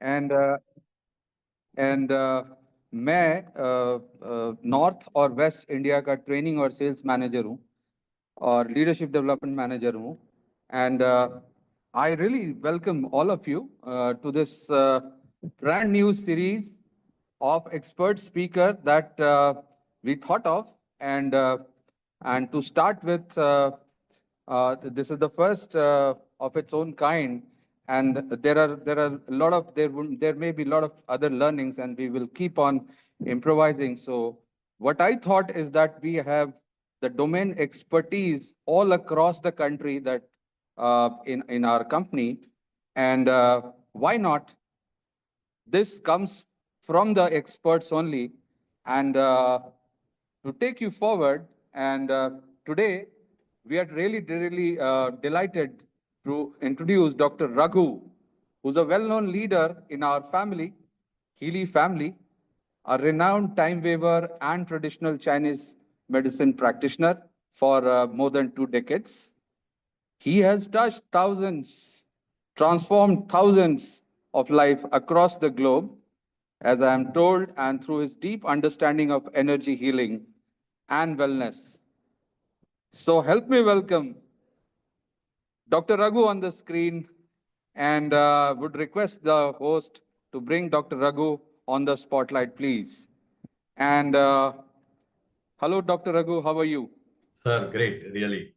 And and मैं north और west India का ट्रेनिंग और सेल्स मैनेजर हूँ और लीडरशिप डेवलपमेंट मैनेजर हूँ and I really welcome all of you to this brand new series of expert speaker that we thought of and to start with this is the first of its own kind, and there are a lot of there may be a lot of other learnings, and we will keep on improvising. So what I thought is that we have the domain expertise all across the country that in our company, and why not? This comes from the experts only, and to take you forward. And today, we are really delighted to introduce Dr. Raghu, who's a well-known leader in our family, Healy family, a renowned time waver and traditional Chinese medicine practitioner for more than 2 decades. He has touched thousands, transformed thousands of life across the globe, as I am told, and through his deep understanding of energy healing and wellness. So help me welcome Dr. Raghu on the screen, and would request the host to bring Dr. Raghu on the spotlight, please. And hello, Dr. Raghu, how are you? Sir, great, really.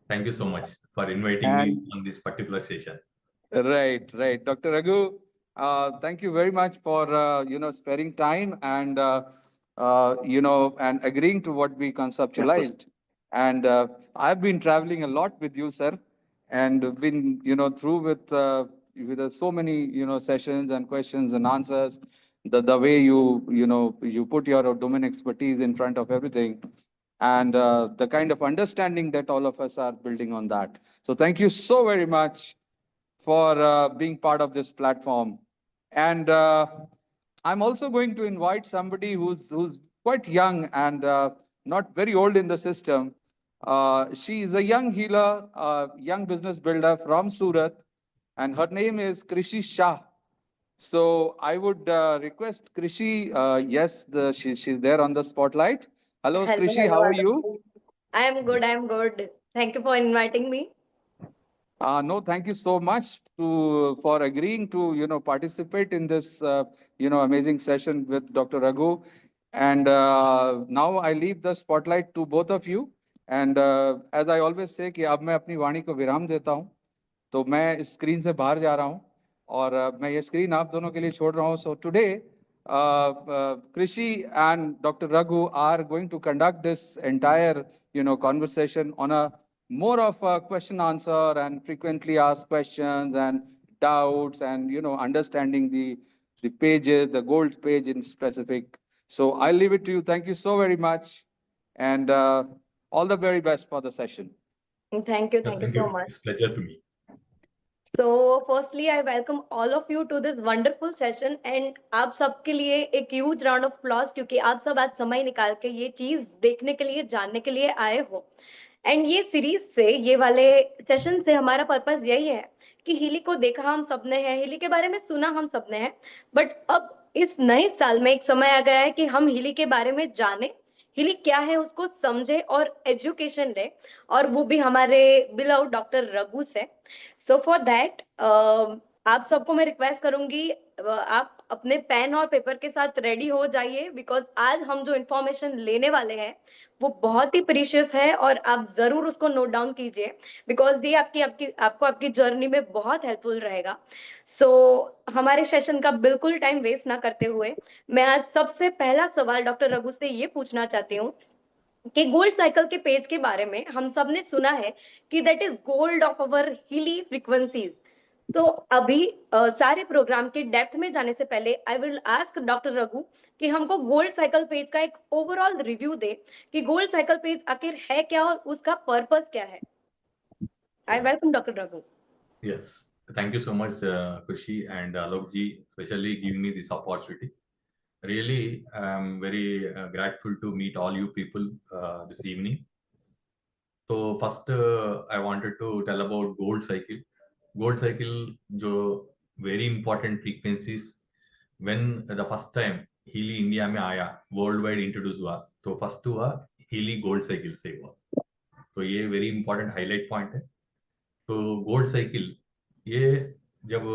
Thank you so much for inviting me And on this particular session. right. Dr. Raghu, thank you very much for sparing time and and agreeing to what we conceptualized. And I've been traveling a lot with you, sir, and been through with so many sessions and questions and answers. The way you put your domain expertise in front of everything, and the kind of understanding that all of us are building on that. So thank you so very much for being part of this platform. And I'm also going to invite somebody who's quite young and not very old in the system. She is a young healer, young business builder from Surat, and her name is Krishi Shah. So I would request Krishi. Yes, she's there on the spotlight. Hello, Hello, Krishi. hello, How are you? Aditi. I am good. I am good. Thank you for inviting me. No, thank you so much for agreeing to participate in this amazing session with Dr. Raghu. And now I leave the spotlight to both of you. And as I always say कि अब मैं अपनी वाणी को विराम देता हूँ, तो मैं इस स्क्रीन से बाहर जा रहा हूँ और मैं ये स्क्रीन आप दोनों के लिए छोड़ रहा हूँ. So today, Krishi and Dr. Raghu are going to conduct this entire conversation on a more of a question answer and frequently asked questions and doubts and understanding the pages, the gold page in specific. So I'll leave it to you. Thank you so very much, and all the very best for the session. Thank you. Sir, Thank you thank so you. much. It's a pleasure to me. So, firstly, I welcome all of you to this wonderful session and आप सबके लिए एक huge round of applause क्योंकि आप सब आज समय निकाल के ये चीज देखने के लिए जानने के लिए आए हो. एंड ये सीरीज से ये वाले सेशन से हमारा पर्पस यही है कि हिली को देखा हम सबने है, हिली के बारे में सुना हम सबने है, बट अब इस नए साल में एक समय आ गया है कि हम हिली के बारे में जाने, हिली क्या है उसको समझे और एजुकेशन ले, और वो भी हमारे बिलव डॉक्टर रघु से. सो फॉर दैट आप सबको मैं रिक्वेस्ट करूंगी, आप अपने पेन और पेपर के साथ रेडी हो जाइए बिकॉज आज हम जो इन्फॉर्मेशन लेने वाले हैं वो बहुत ही प्रीशियस है और आप जरूर उसको नोट डाउन कीजिए बिकॉज ये आपको आपकी जर्नी में बहुत हेल्पफुल रहेगा. सो हमारे सेशन का बिल्कुल टाइम वेस्ट ना करते हुए मैं आज सबसे पहला सवाल डॉक्टर रघु से ये पूछना चाहती हूँ कि गोल्ड साइकिल के पेज के बारे में हम सब ने सुना है कि that is gold of our Healy frequencies. तो अभी सारे प्रोग्राम के डेप्थ में जाने से पहले I will ask doctor Raghu कि हमको गोल्ड साइकिल पेज का एक ओवरऑल रिव्यू दे कि गोल्ड साइकिल पेज आखिर है क्या और उसका पर्पस क्या है. I welcome doctor Raghu. Yes. Thank you so much, Kushi and Alokji, especially giving me this opportunity. Really, I'm very grateful to meet all you people this evening. So first, I wanted to tell about gold cycle. Gold cycle जो very important frequencies when the first time हीली India में आया, world wide introduce हुआ, तो first हुआ Healy gold cycle से हुआ। तो ये वेरी इंपॉर्टेंट हाईलाइट पॉइंट है। तो गोल्ड साइकिल ये जब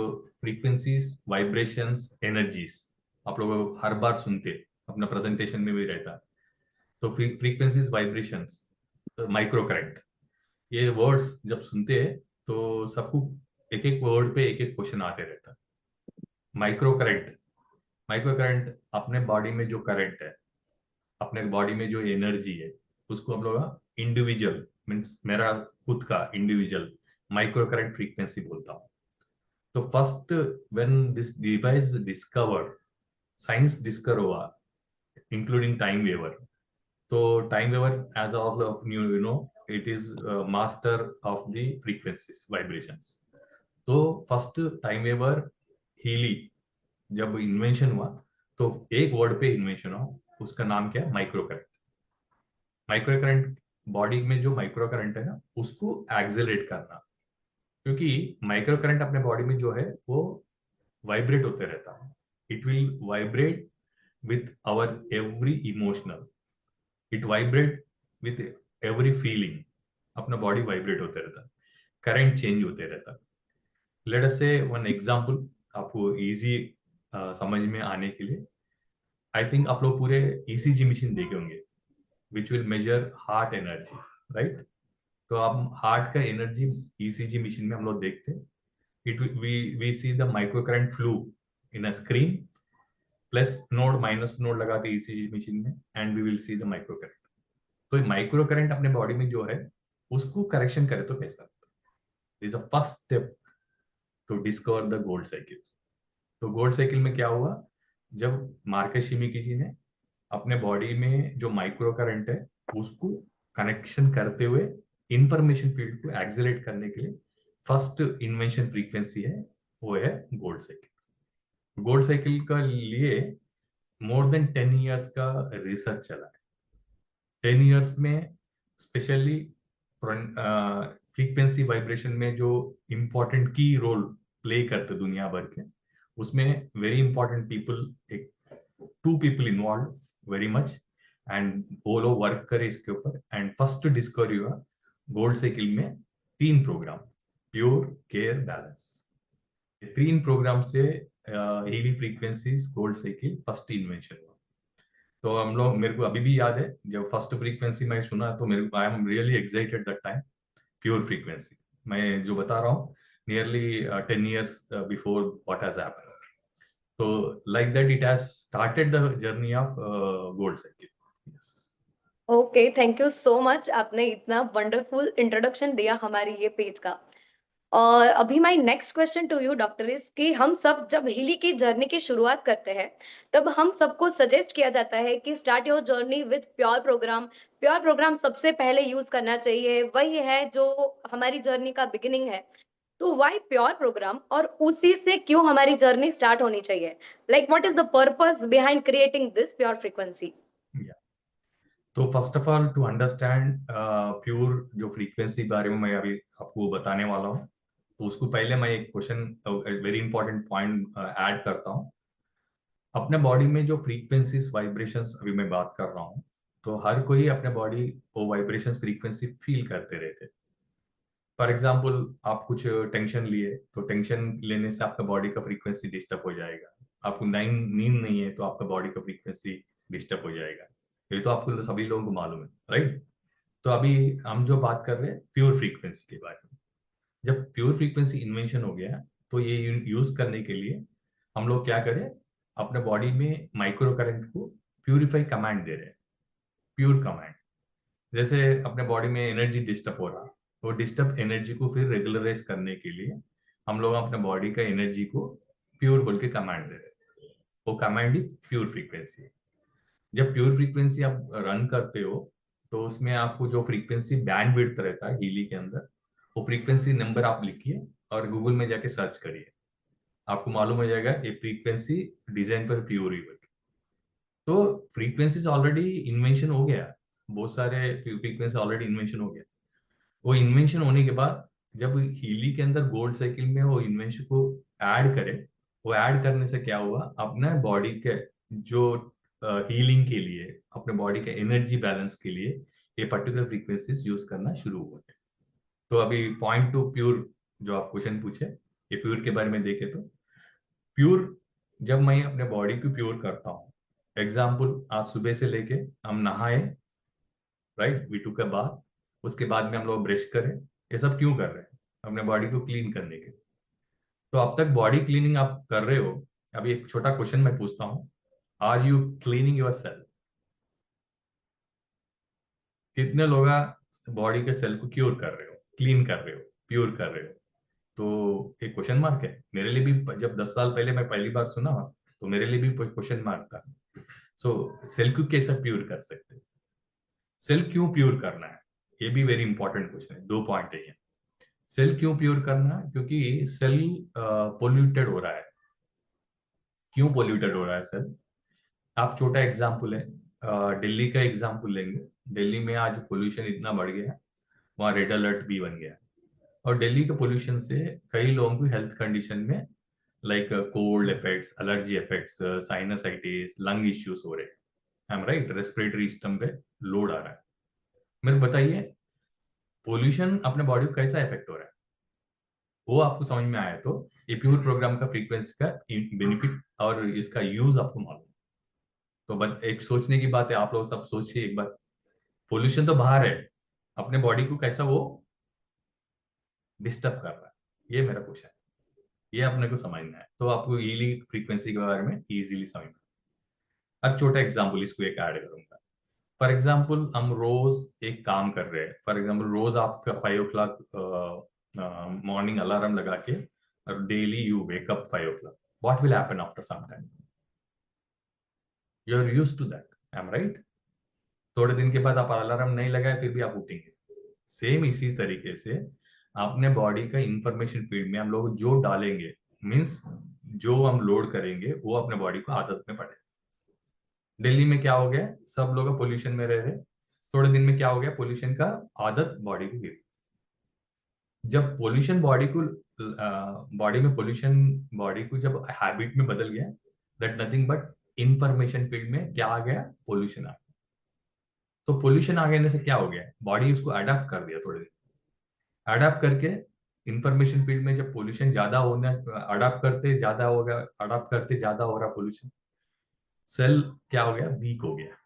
फ्रीक्वेंसीज, वाइब्रेशंस, एनर्जीज आप लोग हर बार सुनते, अपना प्रेजेंटेशन में भी रहता, तो फ्रीक्वेंसीज, वाइब्रेशंस, माइक्रो करंट, ये वर्ड्स जब सुनते हैं तो सबको एक एक वर्ड पे एक एक क्वेश्चन आते रहता। माइक्रो करंट, माइक्रो करंट अपने बॉडी में जो करंट है, अपने बॉडी में जो एनर्जी है, उसको हम लोग इंडिविजुअल मीन्स मेरा खुद का इंडिविजुअल माइक्रो करंट फ्रीक्वेंसी बोलता हूँ। तो first when this device discovered, science discover हुआ इंक्लूडिंग टाइम वेवर। तो time waver as of you know it is master of the frequencies, vibrations. तो फर्स्ट टाइम वेवर हीली जब invention हुआ तो एक वर्ड पे इन्वेंशन हुआ, उसका नाम क्या है? Micro current. Micro current body में जो माइक्रो करंट है ना, उसको एक्सेलरेट करना, क्योंकि माइक्रो करंट अपने बॉडी में जो है वो वाइब्रेट होते रहता है। It will vibrate with our every emotional, it vibrate with every feeling, अपना बॉडी वाइब्रेट होते रहता है, करंट चेंज होते रहता है। लेट अस से वन एग्जांपल आपको इजी समझ में आने के लिए। आई थिंक आप लोग पूरे ईसीजी मशीन देखे होंगे which will measure heart energy, right? तो आप हार्ट का एनर्जी ईसीजी मशीन में हम लोग देखते हैं। It we see the micro current flow in a screen, plus node minus node लगाते ईसीजी मशीन में, and we will see the micro current. तो माइक्रो करंट अपने बॉडी में जो है उसको करेक्शन करे तो कैसा? Is a first step to discover the gold cycle. तो गोल्ड साइकिल में क्या हुआ, जब मार्कस शिमिकी जी ने अपने बॉडी में जो माइक्रो करंट है उसको कनेक्शन करते हुए इंफॉर्मेशन फील्ड को एक्सेलरेट करने के लिए फर्स्ट इन्वेंशन फ्रीक्वेंसी है, वो है गोल्ड साइकिल। गोल्ड साइकिल का लिए मोर देन 10 इयर्स का रिसर्च चला है। 10 इयर्स में स्पेशली फ्रीक्वेंसी वाइब्रेशन में जो इम्पोर्टेंट की रोल प्ले करते दुनिया भर के, उसमें वेरी इंपॉर्टेंट पीपल, एक 2 people involve very much, and वो लोग वर्क करे इसके ऊपर। एंड फर्स्ट डिस्कवरी हुआ गोल्ड साइकिल में 3 program, pure, care, balance. 3 program से healing frequencies gold cycle first invention हुआ। तो हम लोग, मेरे को अभी भी याद है जब फर्स्ट फ्रीक्वेंसी मैं सुना तो मेरे को, I am really excited that time. Pure frequency मैं जो बता रहा हूँ nearly 10 years before what has happened. तो like that it has started the journey of gold cycle. Yes, okay, thank you so much, आपने इतना वंडरफुल इंट्रोडक्शन दिया हमारी ये पेज का। और अभी my next question to you doctor is कि हम सब जब हीली की जर्नी की शुरुआत करते हैं तब हम सबको सजेस्ट किया जाता है कि start your journey with pure program. Pure program सबसे पहले यूज करना चाहिए, वही है जो हमारी जर्नी का बिगिनिंग है। तो व्हाई प्योर प्रोग्राम, और उसी से क्यों हमारी जर्नी स्टार्ट होनी चाहिए? Like what is the purpose behind creating this pure frequency? तो first of all to understand pure जो फ्रीक्वेंसी बारे में मैं अभी आपको बताने वाला हूँ, तो उसको पहले मैं एक question, very important point add करता हूँ। अपने बॉडी में जो फ्रीक्वेंसीज, वाइब्रेशंस अभी मैं बात कर रहा हूँ, तो हर कोई अपने बॉडी वो वाइब्रेशंस, फ्रीक्वेंसी फील करते रहते। फॉर एग्जाम्पल आप कुछ टेंशन लिए तो टेंशन लेने से आपका बॉडी का फ्रीक्वेंसी डिस्टर्ब हो जाएगा। आपको नींद नहीं है तो आपका बॉडी का फ्रीक्वेंसी डिस्टर्ब हो जाएगा। ये तो आपको सभी लोगों को मालूम है, राइट? तो अभी हम जो बात कर रहे हैं प्योर फ्रीक्वेंसी के बारे में। जब प्योर फ्रीक्वेंसी इन्वेंशन हो गया तो ये यूज करने के लिए हम लोग क्या करें, अपने बॉडी में माइक्रो करंट को प्यूरिफाई कमांड दे रहे हैं, प्योर कमांड। जैसे अपने बॉडी में एनर्जी डिस्टर्ब हो रहा, तो डिस्टर्ब एनर्जी को फिर रेगुलराइज करने के लिए हम लोग अपने बॉडी का एनर्जी को प्योर बोल के कमांड दे रहे हैं। वो कमांड ही प्योर फ्रीक्वेंसी है। जब प्योर फ्रीक्वेंसी आप रन करते हो तो उसमें आपको जो फ्रीक्वेंसी बैंडविड्थ रहता है हीली के अंदर, वो फ्रीक्वेंसी नंबर आप लिखिए और गूगल में जाके सर्च करिए, आपको मालूम हो जाएगा ये frequency design for pure evil. तो फ्रीक्वेंसीज ऑलरेडी इन्वेंशन हो गया, बहुत सारे फ्रीक्वेंसी ऑलरेडी इन्वेंशन हो गया। वो इन्वेंशन होने के बाद जब हीली के अंदर गोल्ड साइकिल में वो इन्वेंशन को ऐड करे, वो ऐड करने से क्या हुआ, अपने बॉडी के जो हीलिंग के लिए, अपने बॉडी के एनर्जी बैलेंस के लिए ये पर्टिकुलर फ्रीक्वेंसीज यूज करना शुरू हुए। तो अभी पॉइंट टू प्योर जो आप क्वेश्चन पूछे, ये प्योर के बारे में देखे तो प्योर, जब मैं अपने बॉडी को प्योर करता हूँ, एग्जाम्पल आज सुबह से लेके हम नहाए, right, we took a bath, उसके बाद में हम लोग ब्रश करें, ये सब क्यों कर रहे हैं? अपने बॉडी को क्लीन करने के। तो अब तक बॉडी क्लीनिंग आप कर रहे हो, अभी एक छोटा क्वेश्चन मैं पूछता हूँ, are you cleaning yourself? कितने लोग बॉडी के सेल को क्योर कर रहे हो, क्लीन कर रहे हो, प्योर कर रहे हो? तो एक क्वेश्चन मार्क है मेरे लिए भी। जब 10 साल पहले मैं पहली बार सुना तो मेरे लिए भी क्वेश्चन मार्क था। सो सेल को कैसे प्योर कर सकते हैं, सेल क्यों प्योर करना है, ये भी वेरी इंपॉर्टेंट क्वेश्चन है। 2 पॉइंट है ये। सेल क्यों प्योर करना है? क्योंकि सेल पोल्यूटेड हो रहा है। क्यों पोल्यूटेड हो रहा है सेल? आप छोटा एग्जाम्पल है, दिल्ली का एग्जाम्पल लेंगे। दिल्ली में आज पोल्यूशन इतना बढ़ गया, वहाँ रेड अलर्ट भी बन गया, और दिल्ली के पोल्यूशन से कई लोगों को हेल्थ कंडीशन में like cold effects, allergy effects, sinusitis, lung issues हो रहे हैं। आई एम राइट, रेस्पिरेटरी सिस्टम पे लोड आ रहा है। मेरे बताइए पोल्यूशन अपने बॉडी को कैसा इफेक्ट हो रहा है, वो आपको समझ में आया तो ये प्योर प्रोग्राम का फ्रीक्वेंसी का बेनिफिट और इसका यूज आपको मालूम। तो बस एक सोचने की बात है, आप लोग सब सोचिए एक बार, पोल्यूशन तो बाहर है, अपने बॉडी को कैसा वो डिस्टर्ब कर रहा है, ये मेरा क्वेश्चन है। ये अपने को समझना है, तो आपको इजीली फ्रीक्वेंसी के बारे में इजीली समझना। अब छोटा एग्जांपल इसको एक ऐड करूंगा। फॉर एग्जांपल हम रोज एक काम कर रहे हैं, फॉर एग्जांपल रोज आप 5 o'clock मॉर्निंग अलार्म लगा के और daily you wake up 5 o'clock, what will happen after some time? You are used to that, I am right. थोड़े दिन के बाद आप अलार्म नहीं लगाए फिर भी आप उठेंगे। सेम इसी तरीके से अपने बॉडी का इंफॉर्मेशन फील्ड में हम लोग जो डालेंगे, मीन्स जो हम लोड करेंगे, वो अपने बॉडी को आदत में पड़े। दिल्ली में क्या हो गया, सब लोग पोल्यूशन में रह रहे, थोड़े दिन में क्या हो गया, पोल्यूशन का आदत बॉडी को गिर। जब पोल्यूशन बॉडी को बॉडी में पोल्यूशन बॉडी को जब हैबिट में बदल गया, that nothing but information field में क्या आ गया, पोल्यूशन आ गया। तो पोल्यूशन आ गए से क्या हो गया, बॉडी उसको अडेप्ट कर दिया। थोड़े दिन अडेप्ट करके इंफॉर्मेशन फील्ड में जब पोल्यूशन ज्यादा होना, अडेप्ट करते ज्यादा हो गया, अडेप्ट करते ज्यादा हो रहा पोल्यूशन, सेल क्या हो गया, वीक हो गया।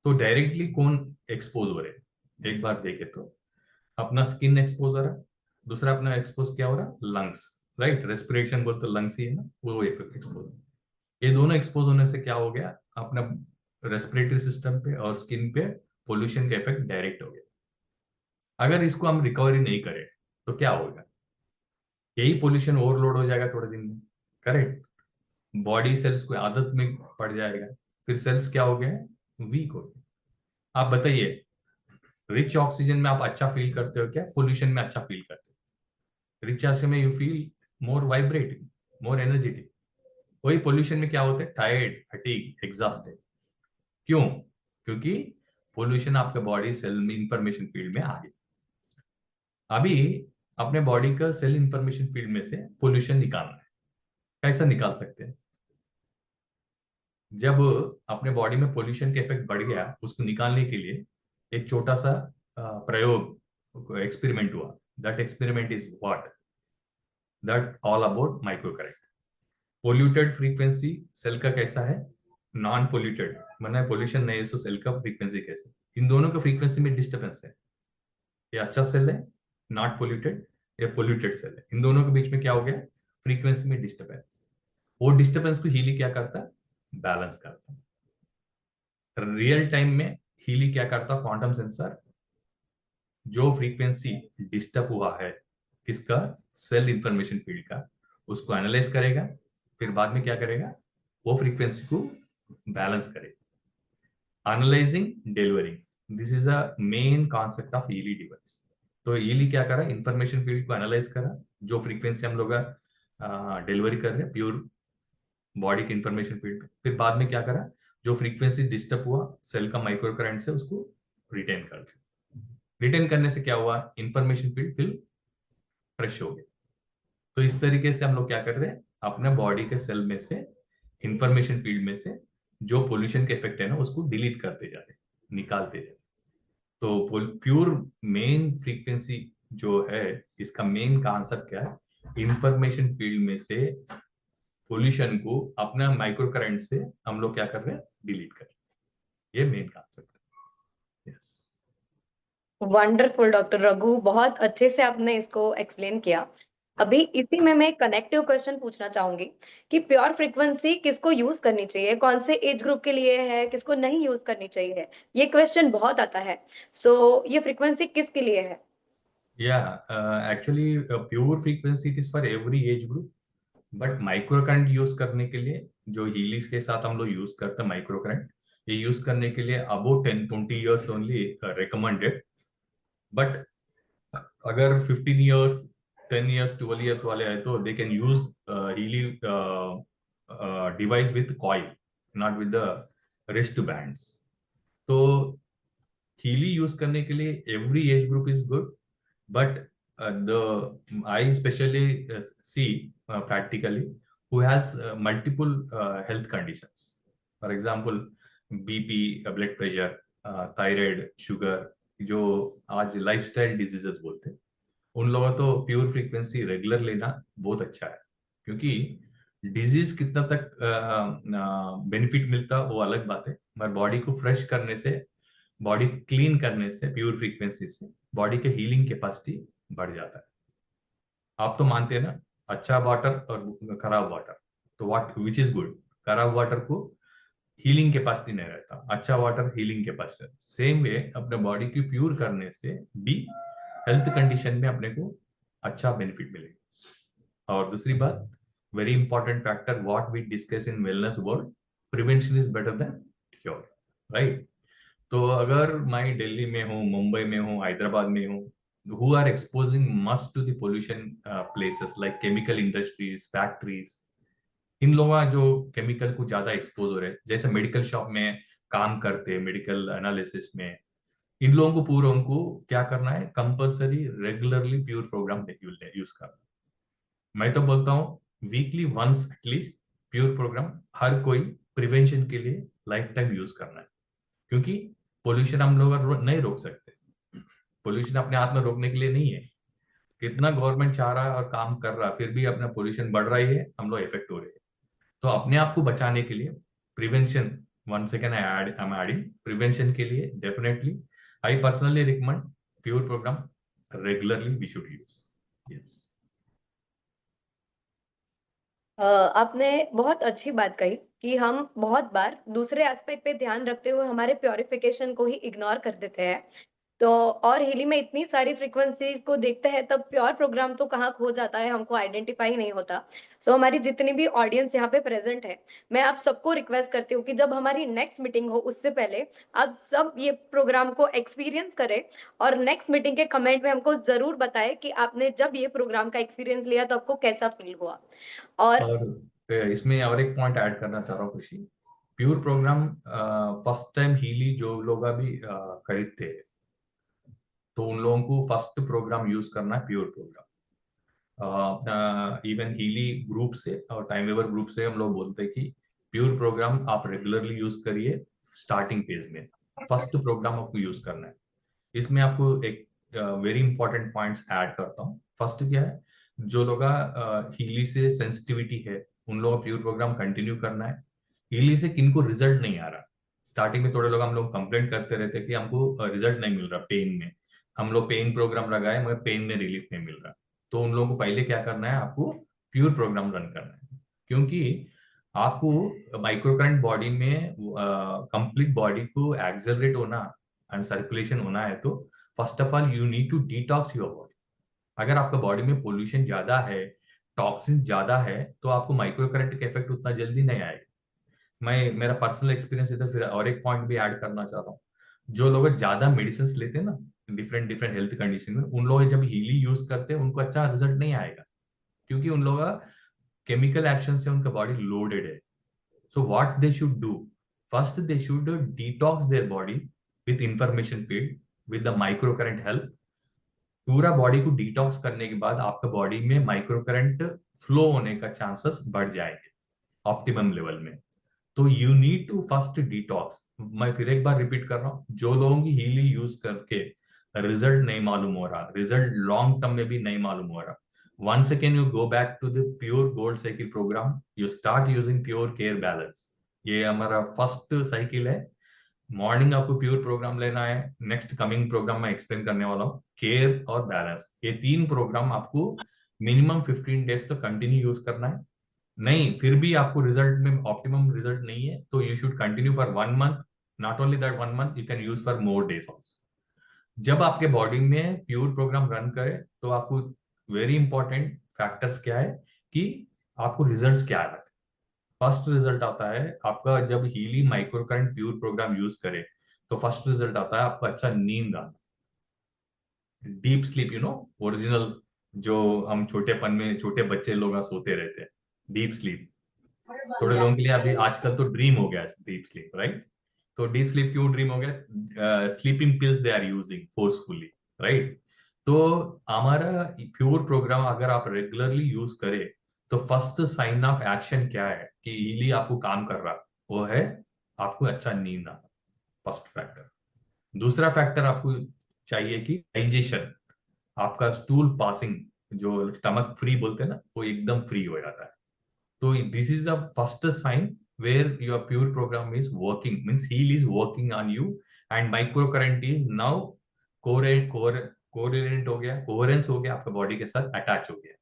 तो डायरेक्टली कौन एक्सपोज हो रहे, एक बार देखे तो अपना स्किन एक्सपोज हो रहा, दूसरा अपना एक्सपोज क्या हो रहा, लंग्स, राइट, रेस्पिरेशन बोलते लंग्स ही है ना, वो एक्सपोज। ये दोनों एक्सपोज होने से क्या हो गया, अपना रेस्पिरेटरी सिस्टम पे और स्किन पे पोल्यूशन का इफेक्ट डायरेक्ट हो गया। अगर इसको हम रिकवरी नहीं करें तो क्या होगा, यही पोल्यूशन ओवरलोड हो जाएगा थोड़े दिन में, करेक्ट, बॉडी सेल्स को आदत में पड़ जाएगा, फिर सेल्स क्या हो गए, वीक हो गए। आप बताइए, रिच ऑक्सीजन में आप अच्छा फील करते हो क्या, पोल्यूशन में अच्छा फील करते हो? रिच ऑक्सीजन में you feel more vibrating, more energetic. वही पोल्यूशन में क्या होता है, टायर्ड, फटीग, एग्जॉस्टेड। क्यों? क्योंकि पोल्यूशन आपके बॉडी सेल में इंफॉर्मेशन फील्ड में आ गया। अभी अपने बॉडी का सेल इंफॉर्मेशन फील्ड में से पोल्यूशन निकालना है, कैसा निकाल सकते हैं? जब अपने बॉडी में पोल्यूशन के इफेक्ट बढ़ गया, उसको निकालने के लिए एक छोटा सा प्रयोग, एक्सपेरिमेंट हुआ। That experiment is what, that all about micro current. Polluted frequency cell का कैसा है, नॉन पोल्यूटेड माना पोल्यूशन नहीं है, सो सेल का फ्रीक्वेंसी कैसे, इन दोनों का फ्रीक्वेंसी में डिस्टर्बेंस है। ये अच्छा सेल है नॉट पोल्यूटेड, ये पोल्यूटेड सेल है, इन दोनों के बीच में क्या हो गया, फ्रीक्वेंसी में डिस्टर्बेंस। वो डिस्टर्बेंस को हीली क्या करता है, बैलेंस करता है। रियल टाइम में हीली क्या करता है, क्वांटम सेंसर जो फ्रीक्वेंसी डिस्टर्ब हुआ है किसका, सेल इंफॉर्मेशन फील्ड का, उसको एनालाइज करेगा, फिर बाद में क्या करेगा, वो फ्रीक्वेंसी को बैलेंस करेगा। Analysing, delivering, this is a main concept of ईली डिवाइस। तो ईली क्या करा, इंफॉर्मेशन फील्ड को एनालाइज करा, जो फ्रीक्वेंसी हम लोग डिलीवरी कर रहे हैं प्योर बॉडी के इंफॉर्मेशन फील्ड पे, फिर बाद में क्या करा, जो फ्रीक्वेंसी डिस्टर्ब हुआ सेल का माइक्रो करंट से, उसको रिटेन कर दिया। रिटेन करने से क्या हुआ, इंफॉर्मेशन फील्ड फिर फ्रेश हो गए। तो इस तरीके से हम लोग क्या कर रहे हैं, अपने बॉडी के सेल में से, इंफॉर्मेशन फील्ड में से जो पोल्यूशन के इफेक्ट है ना उसको डिलीट करते जा रहे, निकालते जा रहे। तो प्योर मेन फ्रीक्वेंसी जो है, इसका मेन कॉन्सेप्ट क्या है, इंफॉर्मेशन फील्ड में से पोल्यूशन को अपना माइक्रो करंट से हम लोग क्या कर रहे हैं, डिलीट कर रहे हैं। ये मेन कॉन्सेप्ट है। यस, वंडरफुल डॉक्टर रघु, बहुत अच्छे से आपने इसको एक्सप्लेन किया। अभी इसी में मैं एक कनेक्टिव क्वेश्चन पूछना चाहूंगी कि प्योर फ्रीक्वेंसी किसको यूज करनी चाहिए, कौन से एज ग्रुप के लिए है, किसको नहीं यूज करनी चाहिए, ये क्वेश्चन बहुत आता है। सो ये फ्रीक्वेंसी किसके लिए है? Actually pure frequency it is for every age group, but micro current use करने के लिए जो हीलिस के साथ हम लोग यूज करते हैं माइक्रो करंट, ये यूज करने के लिए about 10-20 years only recommended. But अगर 15 इयर्स, 10 इयर्स, 12 इयर्स वाले हैं तो दे can use Healy device with coil, not with the wrist bands. तो हीली यूज करने के लिए every age group is good, but I especially see practically who has multiple health conditions. For example, BP, blood pressure, thyroid, sugar, जो आज lifestyle diseases बोलते हैं, उन लोगों तो प्योर फ्रीक्वेंसी रेगुलर लेना बहुत अच्छा है। क्योंकि डिजीज कितना तक बेनिफिट मिलता वो अलग बात है, मगर बॉडी को फ्रेश करने से, बॉडी क्लीन करने से, प्योर फ्रीक्वेंसी से बॉडी के हीलिंग कैपेसिटी बढ़ जाता है। आप तो मानते हैं ना, अच्छा वाटर और खराब वाटर, तो व्हाट विच इज गुड, खराब वाटर को हीलिंग कैपेसिटी नहीं रहता, अच्छा water healing capacity. Same way अपने बॉडी की प्योर करने से भी हेल्थ कंडीशन में अपने को अच्छा बेनिफिट मिलेगा। और दूसरी बात, very important factor what we discuss in wellness world, prevention is better than cure, right. तो अगर मैं दिल्ली में हूँ, मुंबई में हूँ, हैदराबाद में हूँ, who are exposing much to the pollution places like chemical industries, factories, इन लोग जो केमिकल को ज्यादा एक्सपोज हो रहे हैं, जैसे मेडिकल शॉप में काम करते हैं, मेडिकल एनालिसिस में, इन लोगों को पूरा उनको क्या करना है, compulsory regularly pure program use करना। मैं तो बोलता हूँ weekly once at least pure program हर कोई प्रिवेंशन के लिए लाइफ टाइम यूज करना है। क्योंकि पोल्यूशन हम लोग नहीं रोक सकते, पोल्यूशन अपने हाथ में रोकने के लिए नहीं है। कितना गवर्नमेंट चाह रहा है और काम कर रहा है, फिर भी अपना पोल्यूशन बढ़ रही है, हम लोग इफेक्ट हो रहे हैं। तो अपने आप को बचाने के लिए prevention, one second I am adding, prevention के लिए definitely I personally recommend pure program regularly we should use. Yes, आपने बहुत अच्छी बात कही कि हम बहुत बार दूसरे एस्पेक्ट पे ध्यान रखते हुए हमारे प्योरिफिकेशन को ही इग्नोर कर देते हैं। तो और हिली में इतनी सारी फ्रीक्वेंसीज को देखते हैं तब प्योर प्रोग्राम तो कहाँ खो जाता है, हमको आइडेंटिफाई नहीं होता। सो हमारी जितनी भी ऑडियंस यहाँ पे प्रेजेंट है, मैं आप सबको रिक्वेस्ट करती हूँ कि जब हमारी नेक्स्ट मीटिंग हो उससे पहले आप सब ये प्रोग्राम को एक्सपीरियंस करें और नेक्स्ट मीटिंग के कमेंट में हमको जरूर बताएं कि आपने जब ये प्रोग्राम का एक्सपीरियंस लिया तो आपको कैसा फील हुआ। और इसमें और एक पॉइंट ऐड करना चाह रहा हूँ खुशी, pure program first time Healy जो लोग अभी खरीदते हैं, तो उन लोगों को फर्स्ट प्रोग्राम यूज करना है प्योर प्रोग्राम। अपना इवन हीली ग्रुप से और टाइम वेवर ग्रुप से हम लोग बोलते हैं कि प्योर प्रोग्राम आप रेगुलरली यूज करिए। स्टार्टिंग फेज में फर्स्ट प्रोग्राम आपको यूज करना है। इसमें आपको एक वेरी इंपॉर्टेंट पॉइंट्स ऐड करता हूँ। फर्स्ट क्या है, जो लोग हीली से सेंसिटिविटी है उन लोगों का प्योर प्रोग्राम कंटिन्यू करना है। हीली से किनको रिजल्ट नहीं आ रहा, स्टार्टिंग में थोड़े लोग हम लोग कंप्लेंट करते रहते कि हमको रिजल्ट नहीं मिल रहा पेन में, हम लोग पेन प्रोग्राम लगाए मगर पेन में रिलीफ नहीं मिल रहा, तो उन लोगों को पहले क्या करना है, आपको प्योर प्रोग्राम रन करना है। क्योंकि आपको माइक्रो करंट बॉडी में कंप्लीट बॉडी को एक्सेलरेट होना एंड सर्कुलेशन होना है, तो first of all you need to detox your body. अगर आपका बॉडी में पोल्यूशन ज्यादा है, टॉक्सिन ज्यादा है, तो आपको माइक्रो करंट का इफेक्ट उतना जल्दी नहीं आएगा। मैं मेरा पर्सनल एक्सपीरियंस है, तो फिर और एक पॉइंट भी ऐड करना चाह रहा हूँ। जो लोग ज्यादा मेडिसिन लेते हैं ना डिफरेंट डिफरेंट हेल्थ कंडीशन में, उन लोग जब हीली यूज करते हैं उनको अच्छा रिजल्ट नहीं आएगा, क्योंकि उन लोग केमिकल एक्शन से उनका बॉडी लोडेड है। So what they should do, first they should detox their body with information field with the micro current help, पूरा बॉडी को डिटॉक्स करने के बाद आपका बॉडी में माइक्रो करंट फ्लो होने का चांसेस बढ़ जाएंगे ऑप्टिमम लेवल में। तो you need to first detox. मैं फिर एक बार रिपीट कर रहा हूँ, जो लोगों की हीली यूज करके रिजल्ट नहीं मालूम हो रहा, रिजल्ट लॉन्ग टर्म में भी नहीं मालूम हो रहा, once again you go back to the pure gold cycle program, you start using pure care balance। ये हमारा फर्स्ट साइकिल है। मॉर्निंग आपको प्योर प्रोग्राम लेना है, नेक्स्ट कमिंग प्रोग्राम में एक्सप्लेन करने वाला हूँ, केयर और बैलेंस। ये 3 प्रोग्राम आपको मिनिमम 15 डेज तो कंटिन्यू यूज करना है। नहीं फिर भी आपको रिजल्ट में ऑप्टिमम रिजल्ट नहीं है तो you should continue for 1 month. Not only that 1 month, you can use for more days also. जब आपके बॉडी में प्योर प्रोग्राम रन करे तो आपको वेरी इंपॉर्टेंट फैक्टर्स क्या है कि आपको रिजल्ट्स क्या है। फर्स्ट रिजल्ट आता है आपका जब Healy micro current pure program use करे तो फर्स्ट रिजल्ट आता है आपका अच्छा नींद आना, deep sleep. You know original जो हम छोटेपन में छोटे बच्चे लोग सोते रहते हैं, डीप स्लीप। थोड़े लोगों के लिए अभी आजकल तो ड्रीम हो गया डीप स्लीप, राइट? तो डीप स्लीप क्यों ड्रीम हो गया? Sleeping pills they are using forcefully, right? तो हमारा प्योर प्रोग्राम अगर आप रेगुलरली यूज करें तो फर्स्ट साइन ऑफ एक्शन क्या है कि हीली आपको काम कर रहा, वो है आपको अच्छा नींद आना, फर्स्ट फैक्टर। दूसरा फैक्टर आपको चाहिए कि डाइजेशन, आपका स्टूल पासिंग जो स्टमक फ्री बोलते हैं ना, वो एकदम फ्री हो जाता है। तो this is the first sign where your pure program is working, means heal is working on you and microcurrent is now कोरिलेंट हो गया, कोहेरेंस हो गया, आपका बॉडी के साथ अटैच हो गया।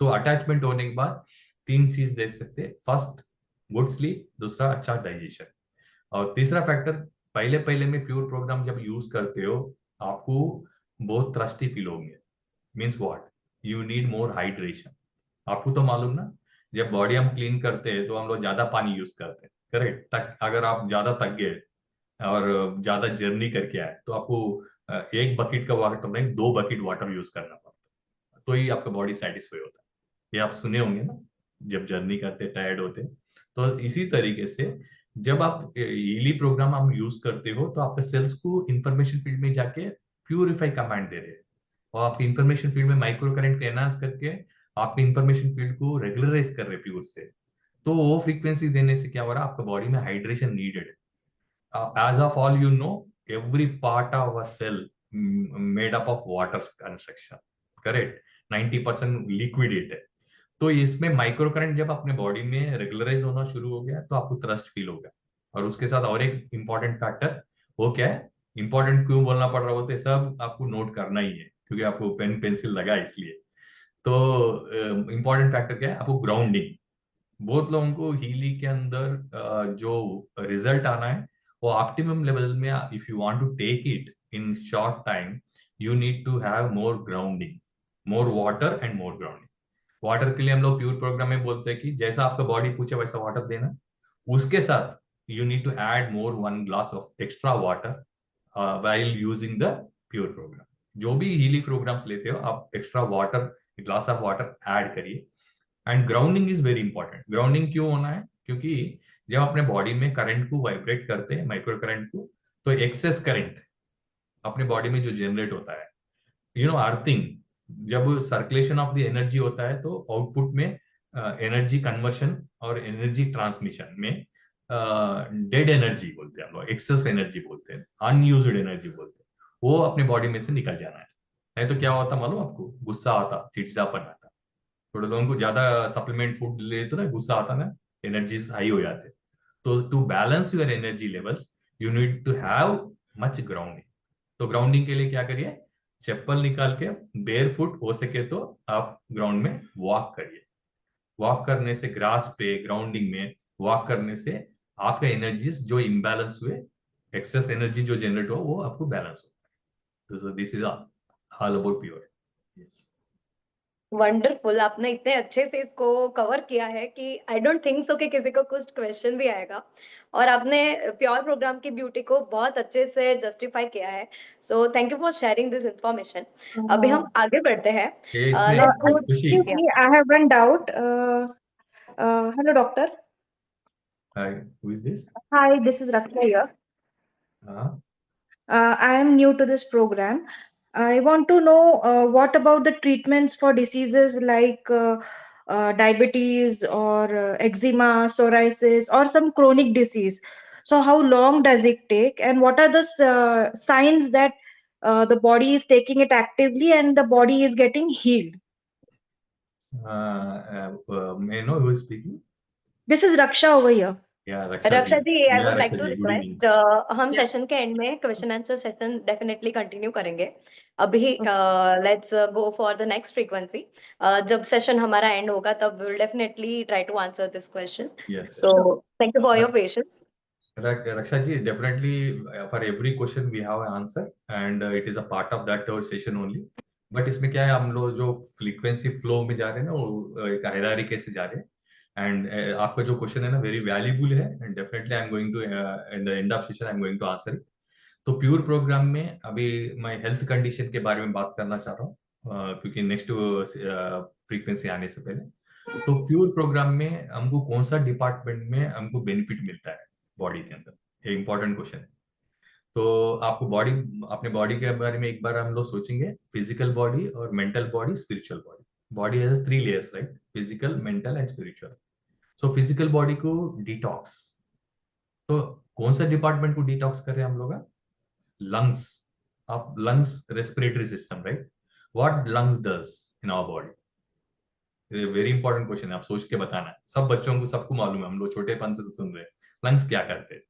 तो अटैचमेंट होने के बाद 3 चीज देख सकते हैं, फर्स्ट गुड स्लीप, दूसरा अच्छा डाइजेशन, और तीसरा फैक्टर पहले पहले में प्योर प्रोग्राम जब यूज करते हो आपको बहुत थ्रस्टी फील होंगे। Means what? You need more hydration. आपको तो मालूम ना, जब बॉडी हम क्लीन करते हैं तो हम लोग ज्यादा पानी यूज करते हैं, करेक्ट? तक अगर आप ज्यादा थक गए और ज्यादा जर्नी करके आए तो आपको 1 बकेट का वाटर नहीं 2 बकेट वाटर यूज करना पड़ता है, तो ही आपका बॉडी सेटिस्फाई होता है। ये आप सुने होंगे ना, जब जर्नी करते टायर्ड होते। तो इसी तरीके से जब आप ईली प्रोग्राम हम यूज करते हो तो आपके सेल्स को इंफॉर्मेशन फील्ड में जाके प्यूरिफाई कमांड दे रहे हैं, और आपकी इंफॉर्मेशन फील्ड में माइक्रो करंट को एनहांस करके आपके इंफॉर्मेशन फील्ड को रेगुलराइज कर रहे हैं प्योर से। तो वो फ्रीक्वेंसी देने से क्या हो रहा है, आपका बॉडी में हाइड्रेशन नीडेड है। As of all you know, every part of our cell made up of water construction, correct? 90% liquidate है। तो इसमें माइक्रो करंट जब अपने बॉडी में रेगुलराइज होना शुरू हो गया तो आपको थ्रस्ट फील हो गया। और उसके साथ और एक इंपॉर्टेंट फैक्टर, वो क्या है? इंपॉर्टेंट क्यों बोलना पड़ रहा होता है, सब आपको नोट करना ही है क्योंकि आपको पेन पेंसिल लगा इसलिए। तो इंपॉर्टेंट फैक्टर क्या है? आपको ग्राउंडिंग। बहुत लोगों को हीली के अंदर जो रिजल्ट आना है वो ऑप्टिमम लेवल में, if you want to take it in short time, you need to have more grounding, more water and more grounding. Water के लिए हम लोग प्योर प्रोग्राम में बोलते हैं कि जैसा आपका बॉडी पूछे वैसा वाटर देना, उसके साथ you need to add more 1 glass of extra water while using the pure program. जो भी हीली प्रोग्राम्स लेते हो आप extra water, glass of water add करिए। And grounding is very important. Grounding क्यों होना है? क्योंकि जब अपने बॉडी में करंट को वाइब्रेट करते हैं, माइक्रो करंट को, तो एक्सेस करंट अपने बॉडी में जो जनरेट होता है, यू नो अर्थिंग, जब सर्कुलेशन ऑफ द एनर्जी होता है तो आउटपुट में एनर्जी कन्वर्शन और एनर्जी ट्रांसमिशन में डेड एनर्जी बोलते हैं हम लोग, एक्सेस एनर्जी बोलते हैं, अनयूज्ड एनर्जी बोलते हैं, वो अपने बॉडी में से निकल जाना है। नहीं तो क्या होता मालूम आपको? गुस्सा आता, चिड़चिड़ापन आता। थोड़े लोगों को ज्यादा सप्लीमेंट फूड ले तो ना गुस्सा आता ना, एनर्जी हाई हो जाते। तो to balance your energy levels you need to have much grounding. तो ग्राउंडिंग के लिए क्या करिए? चप्पल निकाल के बेयर फुट हो सके तो आप ग्राउंड में वॉक करिए। वॉक करने से, ग्रास पे ग्राउंडिंग में वॉक करने से आपका एनर्जीज जो इम्बैलेंस हुए, एक्सेस एनर्जी जो जनरेट हो, वो आपको बैलेंस हो। तो this is all about pure. Yes, wonderful. आपने इतने अच्छे से इसको कवर किया है कि आई डोंट थिंक सो कि किसी को कुछ क्वेश्चन भी आएगा, और आपने प्योर प्रोग्राम की ब्यूटी को बहुत अच्छे से जस्टिफाई किया है। सो thank you for sharing this information. अभी हम आगे बढ़ते हैं। इसमें Let's go खुशी, I have one doubt. Hello, doctor. who is this? Hi, this is Raksha here. हाँ, I am new to this program. I want to know what about the treatments for diseases like diabetes or eczema, psoriasis, or some chronic disease. So, how long does it take, and what are the signs that the body is taking it actively and the body is getting healed? May I know who is speaking? This is Raksha over here. Yeah, Raksha ji, I Yeah, would like Raksha to ji, good evening. Request हम session के end में question answer session definitely continue करेंगे. अभी let's go for the next frequency. जब session हमारा end होगा तब will definitely try to answer this question. Yes. So thank you for your patience. Raksha ji, definitely for every question we have an answer and it is a part of that session only. But इसमें क्या है, हम लोग जो frequency flow में जा रहे हैं ना, वो एक हायरार्की कैसे जा रहे हैं. एंड आपका जो क्वेश्चन है ना वेरी वैल्यूबल है and definitely I am going to in the end of session I am going to answer it. तो प्योर प्रोग्राम में अभी मैं हेल्थ कंडीशन के बारे में बात करना चाह रहा हूँ क्योंकि नेक्स्ट फ्रीक्वेंसी आने से पहले. तो प्योर प्रोग्राम में हमको कौन सा डिपार्टमेंट में हमको बेनिफिट मिलता है बॉडी के अंदर, ये इंपॉर्टेंट क्वेश्चन है. तो आपको बॉडी, अपने बॉडी के बारे में एक बार हम लोग सोचेंगे, फिजिकल बॉडी और mental body, spiritual body. Body has 3 layers, right? Physical, mental and spiritual. So physical body को डिटॉक्स, तो कौन सा डिपार्टमेंट को डिटॉक्स कर रहे हैं हम लोग? लंग्स. आप lungs, respiratory system, right? What lungs does in our body? Very important question है, आप सोच के बताना है. सब बच्चों को, सबको मालूम है, हम लोग छोटेपन से सुन रहे हैं. लंग्स क्या करते हैं?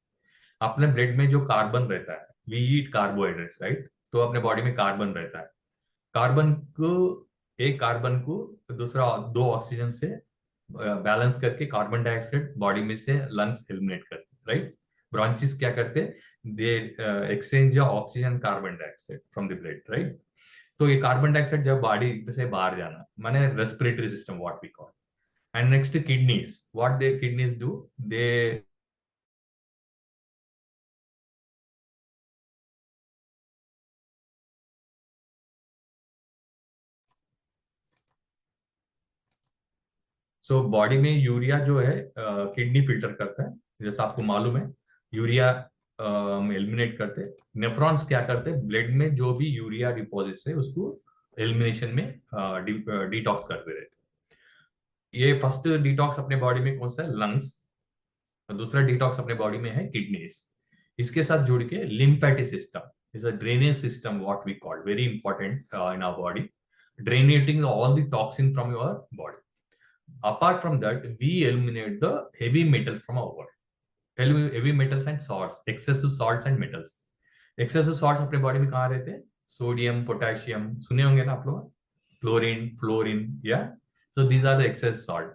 अपने ब्लड में जो कार्बन रहता है, वी ईट कार्बोहाइड्रेट्स, राइट? तो अपने बॉडी में कार्बन रहता है. कार्बन को, एक कार्बन को दूसरा 2 ऑक्सीजन से बैलेंस करके कार्बन डाइऑक्साइड बॉडी में से लंग्स एलिमिनेट करते हैं, राइट? ब्रॉन्चिस क्या करते हैं? दे exchange oxygen carbon dioxide from the blood, right? तो ये कार्बन डाइऑक्साइड जब बॉडी से बाहर जाना, माने respiratory system what we call. And next kidneys, what they kidneys do, they so body में यूरिया जो है किडनी फिल्टर करता है, जैसा आपको मालूम है. यूरिया एलिमिनेट करते हैं. नेफ्रॉन्स क्या करते हैं? ब्लड में जो भी यूरिया डिपॉजिट्स है उसको एलिमिनेशन में डिटॉक्स करते रहते हैं. ये फर्स्ट डिटॉक्स अपने बॉडी में कौन सा है? लंग्स. दूसरा डिटॉक्स अपने बॉडी में है किडनीज. इसके साथ जुड़ के lymphatic system is a drainage system what we call, very important in our body, draining all the toxin from your body. Apart from that, we eliminate the heavy metals from our body. Heavy metals and salts, excessive salts and metals. Excessive salts अपने body में कहाँ रहते हैं? Sodium, potassium, सुने होंगे ना आप लोग? क्लोरीन, फ्लोरीन, या? So these are the excess salt.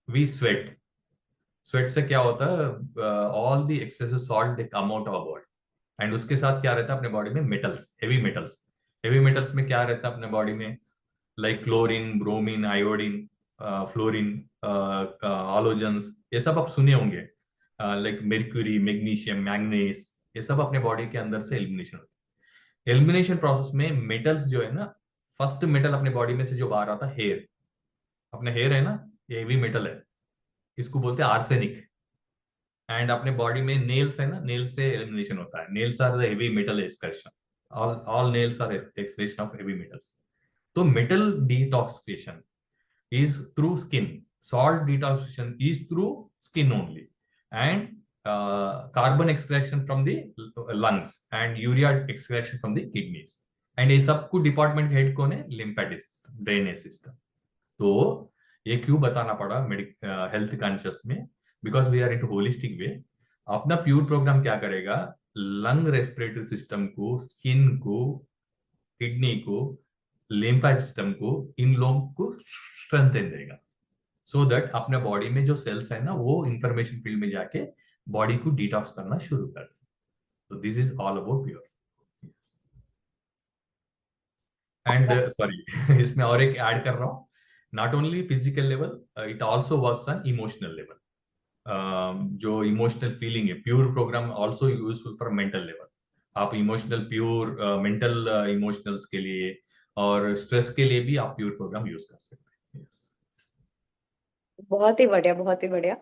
We sweat. Sweat से क्या होता है? All the excessive salt they come out of our body. And उसके साथ क्या रहता है अपने बॉडी में? Metals, heavy metals. Heavy metals में क्या रहता है अपने बॉडी में? Like chlorine, bromine, iodine, fluorine, halogens, ये सब आप सुने होंगे. लाइक मेर्क्यूरी, मैग्नीशियम, मैंगनीज, ये सब अपने बॉडी के अंदर से एलिमिनेशन होती है. एलिमिनेशन प्रोसेस में मेटल्स जो है ना, फर्स्ट मेटल अपने बॉडी में से जो बाहर आता है हेयर. अपने हेयर है ना, ये हेवी मेटल है, इसको बोलते हैं आर्सेनिक. एंड अपने बॉडी में नेल्स है ना, नेल से एलिमिनेशन होता है. Nails are the heavy metal excretion. All nails are excretion of heavy metals. तो metal detoxification is through skin. Salt detoxification is through skin only. And carbon extraction from the lungs and urea extraction from the kidneys. And ये सब को department head कौन है? Lymphatic system, drainage system. तो ये क्यों बताना पड़ा हेल्थ कॉन्शियस में? Because we are into holistic way. अपना प्योर प्रोग्राम क्या करेगा? लंग, रेस्पिरेटरी सिस्टम को, स्किन को, किडनी को, लिम्फेटिक सिस्टम को, इन लोगों को स्ट्रेंथन देगा. सो दैट अपने बॉडी में जो सेल्स है ना, वो इंफॉर्मेशन फील्ड में जाके बॉडी को डिटॉक्स करना शुरू कर. तो this is all about pure. And sorry, इसमें और एक ऐड कर रहा हूँ. Not only physical level, it also works on emotional level. जो इमोशनल फीलिंग है, pure program also useful for mental level. आप इमोशनल, प्योर मेंटल इमोशनल्स के लिए और स्ट्रेस के लिए भी आप प्योर प्रोग्राम यूज कर सकते हैं. बहुत ही बढ़िया, बहुत ही बढ़िया.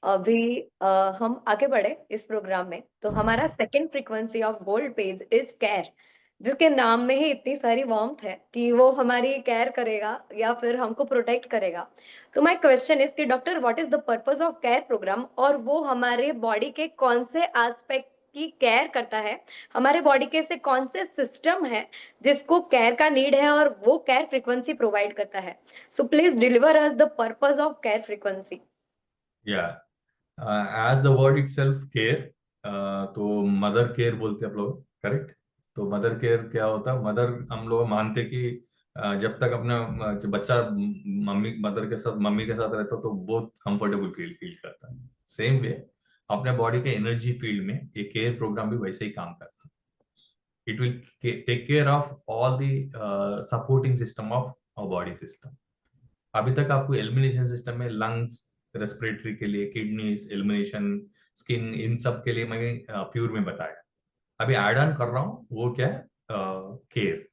अभी हम आगे बढ़े इस प्रोग्राम में. तो हमारा second frequency of gold page is care. जिसके नाम में ही इतनी सारी वार्मथ है कि वो हमारी केयर करेगा या फिर हमको प्रोटेक्ट करेगा। तो माय क्वेश्चन इज कि doctor what is the purpose of care program, और वो हमारे बॉडी के कौन से एस्पेक्ट की केयर करता है, हमारे बॉडी के से कौन से सिस्टम है जिसको केयर का नीड है और वो केयर फ्रीक्वेंसी प्रोवाइड करता है। So please deliver us the purpose of care frequency. As the word itself care, तो मदर केयर बोलते हैं आप लोग, करेक्ट। तो मदर केयर क्या होता है? मदर हम लोग मानते कि जब तक अपना जो बच्चा मम्मी के साथ रहता है तो बहुत कंफर्टेबल फील करता है। सेम वे अपने बॉडी के एनर्जी फील्ड में ये केयर प्रोग्राम भी वैसे ही काम करता है। It will take care of all the supporting system of our body system. अभी तक आपको एलिमिनेशन सिस्टम में लंग्स, रेस्पिरेटरी के लिए किडनीज, एलिमिनेशन, स्किन, इन सब के लिए मैं प्योर में बताया। अभी ऐड ऑन कर रहा हूँ वो क्या है, care.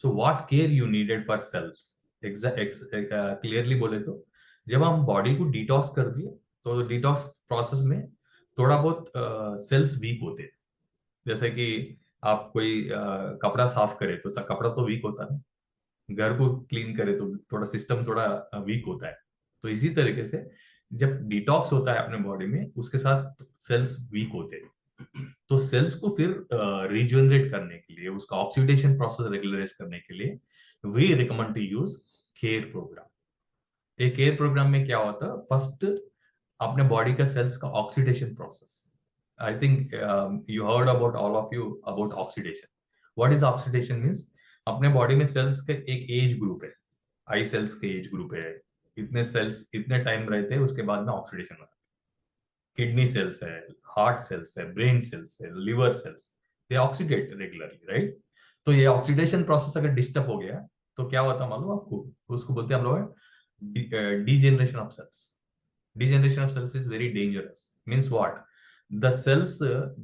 So what care you needed for cells, clearly बोले तो जब हम बॉडी को डिटॉक्स कर दिए तो डिटॉक्स प्रोसेस में थोड़ा बहुत सेल्स वीक होते हैं। जैसे कि आप कोई कपड़ा साफ करे तो कपड़ा तो वीक होता है, घर को क्लीन करे तो थोड़ा सिस्टम थोड़ा वीक होता है। तो इसी तरीके से जब डिटॉक्स होता है अपने बॉडी में, उसके साथ सेल्स वीक होते हैं। तो सेल्स को फिर रिजनरेट करने के लिए, उसका ऑक्सीडेशन प्रोसेस रेगुलराइज करने के लिए we recommend to use care program. ये केयर प्रोग्राम में क्या होता है, फर्स्ट अपने बॉडी का सेल्स का oxidation process. I think you heard about all of you about oxidation. What is oxidation means, अपने बॉडी में सेल्स का एक एज ग्रुप है, आई सेल्स के एज ग्रुप है, इतने सेल्स इतने टाइम रहते हैं, उसके बाद में ऑक्सीडेशन होता है। किडनी सेल्स है, हार्ट सेल्स है, ब्रेन सेल्स है, लिवर सेल्स, दे ऑक्सीडेट रेगुलरली, राइट। तो ये ऑक्सीडेशन प्रोसेस अगर डिस्टर्ब हो गया तो क्या होता है मालूम आपको? उसको बोलते हैं हम लोग degeneration of cells. Degeneration of cells is very dangerous. Means what? The cells,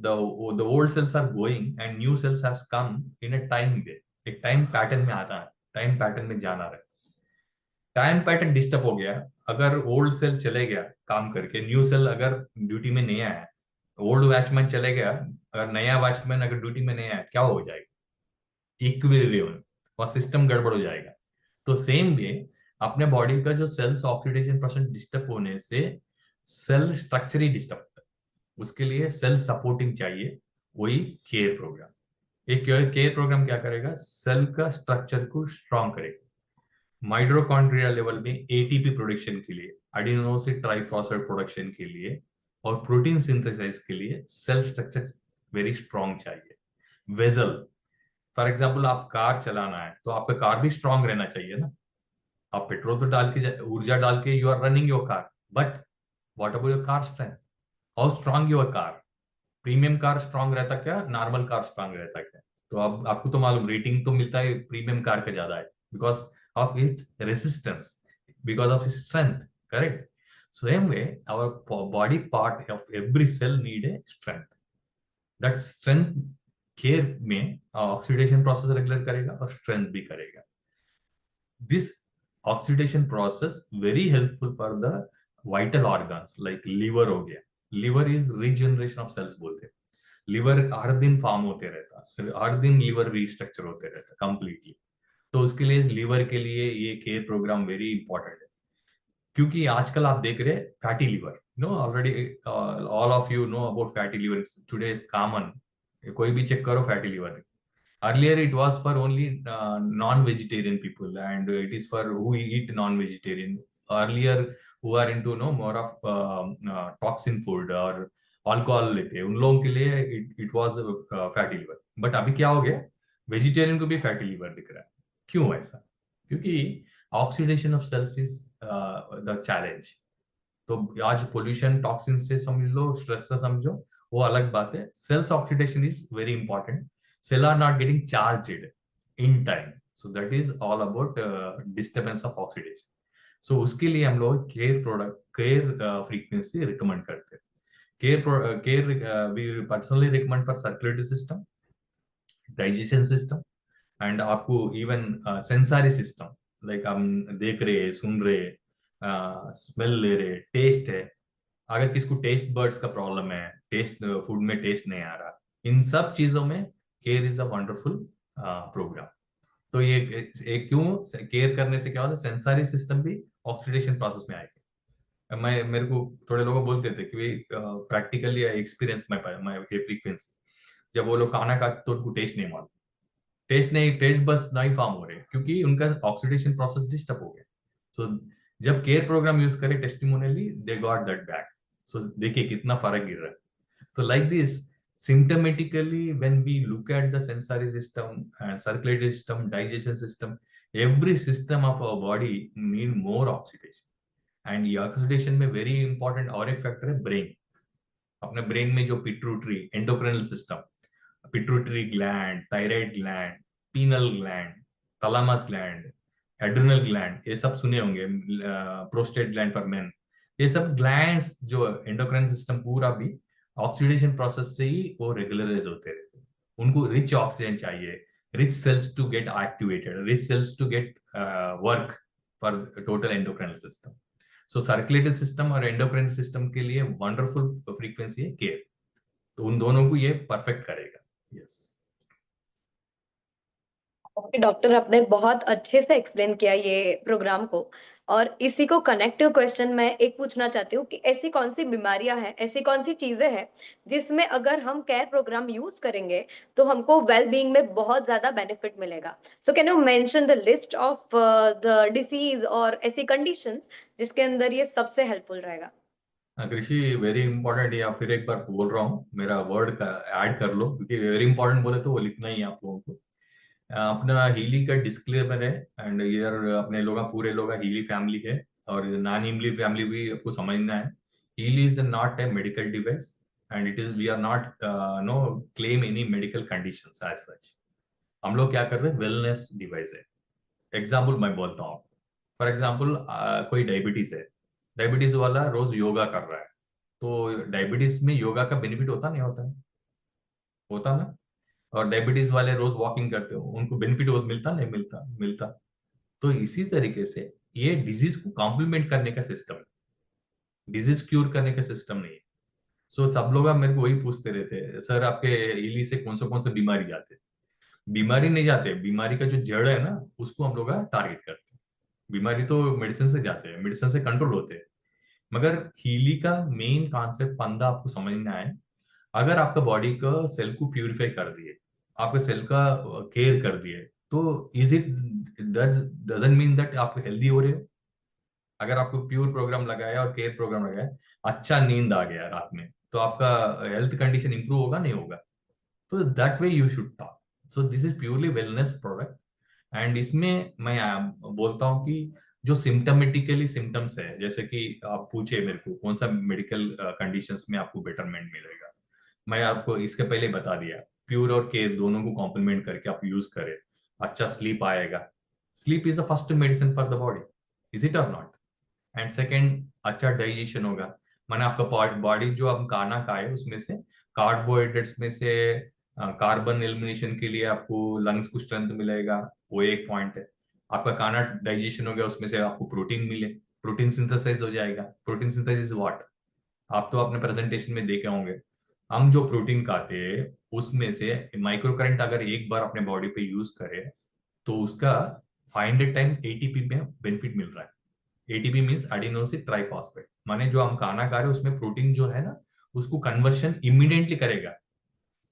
the old cells are going and new cells has come in a time way. एक टाइम पैटर्न में आता है, टाइम पैटर्न में जाना है। Time pattern disturb हो गया, अगर ओल्ड सेल चले गया काम करके, न्यू सेल अगर ड्यूटी में नहीं आया, ओल्ड वॉचमैन चले गया, अगर नया वॉचमैन अगर ड्यूटी में नहीं आया, क्या हो जाएगा? इक्विलिब्रियम और सिस्टम गड़बड़ हो जाएगा। तो सेम वे अपने बॉडी का जो सेल्स ऑक्सीडेशन प्रोसेस डिस्टर्ब होने से सेल स्ट्रक्चर ही डिस्टर्ब होता है, उसके लिए सेल सपोर्टिंग चाहिए, वही केयर प्रोग्राम। एक केयर प्रोग्राम क्या करेगा, सेल का स्ट्रक्चर को स्ट्रॉन्ग करेगा। माइटोकॉन्ड्रिया लेवल में एटीपी प्रोडक्शन के लिए, एडिनोसिन ट्राइफॉस्फेट प्रोडक्शन के लिए और प्रोटीन सिंथेसाइज के लिए सेल स्ट्रक्चर वेरी स्ट्रॉन्ग चाहिए। वेजल, फॉर एग्जाम्पल आप कार चलाना है तो आपका कार भी स्ट्रॉन्ग रहना चाहिए ना। आप पेट्रोल तो डाल के, ऊर्जा डाल के you are running your car, but what about your car strength, how strong your car? Premium car strong रहता क्या, नॉर्मल कार स्ट्रॉन्ग रहता क्या? तो अब आपको तो मालूम, रेटिंग तो मिलता है प्रीमियम कार का ज्यादा है, because of its resistance, because of its strength, correct. Same way our body part of every cell need a strength. That strength care में ऑक्सीडेशन प्रोसेस रेगुलर करेगा और स्ट्रेंथ भी करेगा। This oxidation process very helpful for the vital organs, like liver हो गया। Liver is regeneration of cells बोलते हैं। Liver हर दिन फॉर्म होते रहता है, हर दिन लिवर रिस्ट्रक्चर होते रहता है कंप्लीटली। तो उसके लिए लिवर के लिए ये केयर प्रोग्राम वेरी इंपॉर्टेंट है, क्योंकि आजकल आप देख रहे हैं fatty liver, know already all of you know about fatty liver, today is common. कोई भी चेक करो fatty liver. Earlier it was for only non-vegetarian people, and it is for who eat non-vegetarian. Earlier who are into more of toxin food or alcohol लेते, उन लोगों के लिए it was fatty liver. But अभी क्या हो गया, vegetarian को भी फैटी लिवर दिख रहा है। क्यों ऐसा? क्योंकि oxidation of cells is the challenge. तो आज पोल्यूशन, टॉक्सिन से समझ लो, स्ट्रेस से समझो, वो अलग बात है। Cells oxidation is very important. Cell are not getting charged in time, so that is all about disturbance of oxidation. So उसके लिए हम लोग केयर फ्रीक्वेंसी रिकमेंड करते हैं। Care we personally recommend for circulatory system, digestion system, and आपको even sensory system, like हम देख रहे, सुन रहे, स्मेल ले रहे, टेस्ट है। अगर किसको टेस्ट बर्ड्स का प्रॉब्लम है, टेस्ट फूड में टेस्ट नहीं आ रहा, इन सब चीजों में care is a wonderful program. तो ये क्यों केयर करने से क्या होता है, सेंसरी सिस्टम भी ऑक्सीडेशन प्रोसेस में आएगा। मेरे को थोड़े लोग बोलते थे कि प्रैक्टिकली एक्सपीरियंस माय फ्रीक्वेंसी, जब वो लोग खाना खाते तो उनको टेस्ट नहीं मालूम, टेस्ट बस नहीं फॉर्म हो रहे क्योंकि उनका ऑक्सीडेशन प्रोसेस डिस्टर्ब हो गया। तो जब केयर प्रोग्राम यूज करे टेस्टिमोनियली, दे गॉट दैट बैक। सो देखिए कितना फर्क गिर रहा है। तो like this symptomatically, when we look at the sensory system and circulatory system, digestion system, every system of our body need more oxidation, and ये oxidation में very important और एक फैक्टर है ब्रेन। अपने ब्रेन में जो pituitary, endocrinal system, pituitary gland, thyroid gland, penal gland, thalamus gland, adrenal gland, ये सब सुने होंगे, प्रोस्टेट ग्लैंड फॉर मेन, ये सब ग्लैंड्स जो एंडोक्राइन सिस्टम पूरा भी ऑक्सीडेशन प्रोसेस से ही वो रेगुलराइज होते रहते हैं। उनको रिच ऑक्सीजन चाहिए, rich cells to get activated, rich cells to get work for total endocrine system. So circulatory system और एंडोक्राइन सिस्टम के लिए वंडरफुल फ्रीक्वेंसी है केयर, तो उन दोनों को ये परफेक्ट करेगा। यस डॉक्टर, आपने बहुत अच्छे से एक्सप्लेन किया ये प्रोग्राम को, और इसी को कनेक्टिव क्वेश्चन मैं एक पूछना चाहती हूँ कि ऐसी कौन सी बीमारियां हैं, ऐसी कौन सी चीजें हैं जिसमें अगर हम केयर प्रोग्राम यूज करेंगे तो हमको वेल बीइंग में बहुत ज्यादा बेनिफिट मिलेगा। So can you mention the list of the disease और ऐसी कंडीशंस जिसके अंदर ये सबसे हेल्पफुल रहेगा? कृषि, वेरी इंपॉर्टेंट, या फिर एक बार बोल रहा हूँ, मेरा वर्ड का ऐड कर लो क्योंकि वेरी इंपॉर्टेंट बोले तो वो लिखना ही है आप लोगों को। अपना हीली का डिस्क्लेमर है, एंड यार अपने लोग पूरे लोग हीली फैमिली है और नॉन हीली फैमिली भी आपको समझना है। Healy is not a medical device and it is, we are not no claim any medical conditions as such. हम लोग क्या कर रहे हैं, वेलनेस डिवाइस है। एग्जाम्पल मैं बोलता हूँ, फॉर एग्जाम्पल कोई डायबिटीज है, डायबिटीज वाला रोज योगा कर रहा है, तो डायबिटीज में योगा का बेनिफिट होता नहीं होता है, होता ना। और डायबिटीज वाले रोज वॉकिंग करते हो, उनको बेनिफिट मिलता नहीं मिलता, मिलता। तो इसी तरीके से ये डिजीज को कॉम्प्लीमेंट करने का सिस्टम है, डिजीज क्यूर करने का सिस्टम नहीं है। सो सब लोग मेरे को वही पूछते रहते हैं, सर आपके इली से कौन से बीमारी जाते हैं? बीमारी नहीं जाते, बीमारी का जो जड़ है ना उसको हम लोग टारगेट करते हैं। बीमारी तो मेडिसिन से जाते हैं, मेडिसिन से कंट्रोल होते हैं, मगर हीली का मेन कॉन्सेप्ट फंडा आपको समझना है। अगर आपका बॉडी का सेल को प्यूरिफाई कर दिए, आपके सेल का केयर कर दिए, तो is it that doesn't mean that आप हेल्दी हो रहे हो। अगर आपको प्योर प्रोग्राम लगाया और केयर प्रोग्राम लगाया, अच्छा नींद आ गया रात में, तो आपका हेल्थ कंडीशन इंप्रूव होगा नहीं होगा? तो that way you should talk. So this is purely wellness product, and इसमें मैं बोलता हूँ कि जो सिम्टमेटिकली सिम्टम्स है, जैसे कि आप पूछे मेरे को कौन सा मेडिकल कंडीशंस में आपको बेटरमेंट मिलेगा, मैं आपको इसके पहले बता दिया, प्योर और केयर दोनों को कॉम्प्लीमेंट करके आप यूज करें, अच्छा स्लीप आएगा। Sleep is the first medicine for the body, is it और नॉट? एंड सेकेंड, अच्छा डाइजेशन होगा, माने आपका बॉडी जो हम खाना खाए उसमें से कार्बोहाइड्रेट्स में से कार्बन एलिमिनेशन के लिए आपको लंग्स को स्ट्रेंथ मिलेगा, वो एक पॉइंट है। आपका खाना डाइजेशन हो गया, उसमें से आपको प्रोटीन मिले, प्रोटीन सिंथेसाइज हो जाएगा। प्रोटीन सिंथेसाइज व्हाट, आप तो अपने प्रेजेंटेशन में देखे होंगे, हम जो प्रोटीन खाते हैं उसमें से माइक्रो करंट अगर एक बार अपने बॉडी पे यूज करे तो उसका 500 टाइम एटीपी में बेनिफिट मिल रहा है। एटीपी मीन्स एडिनोसिन ट्राइफॉस्फेट, माने जो हम खाना खा रहे हैं उसमें प्रोटीन जो है ना उसको कन्वर्शन इमीडिएटली करेगा।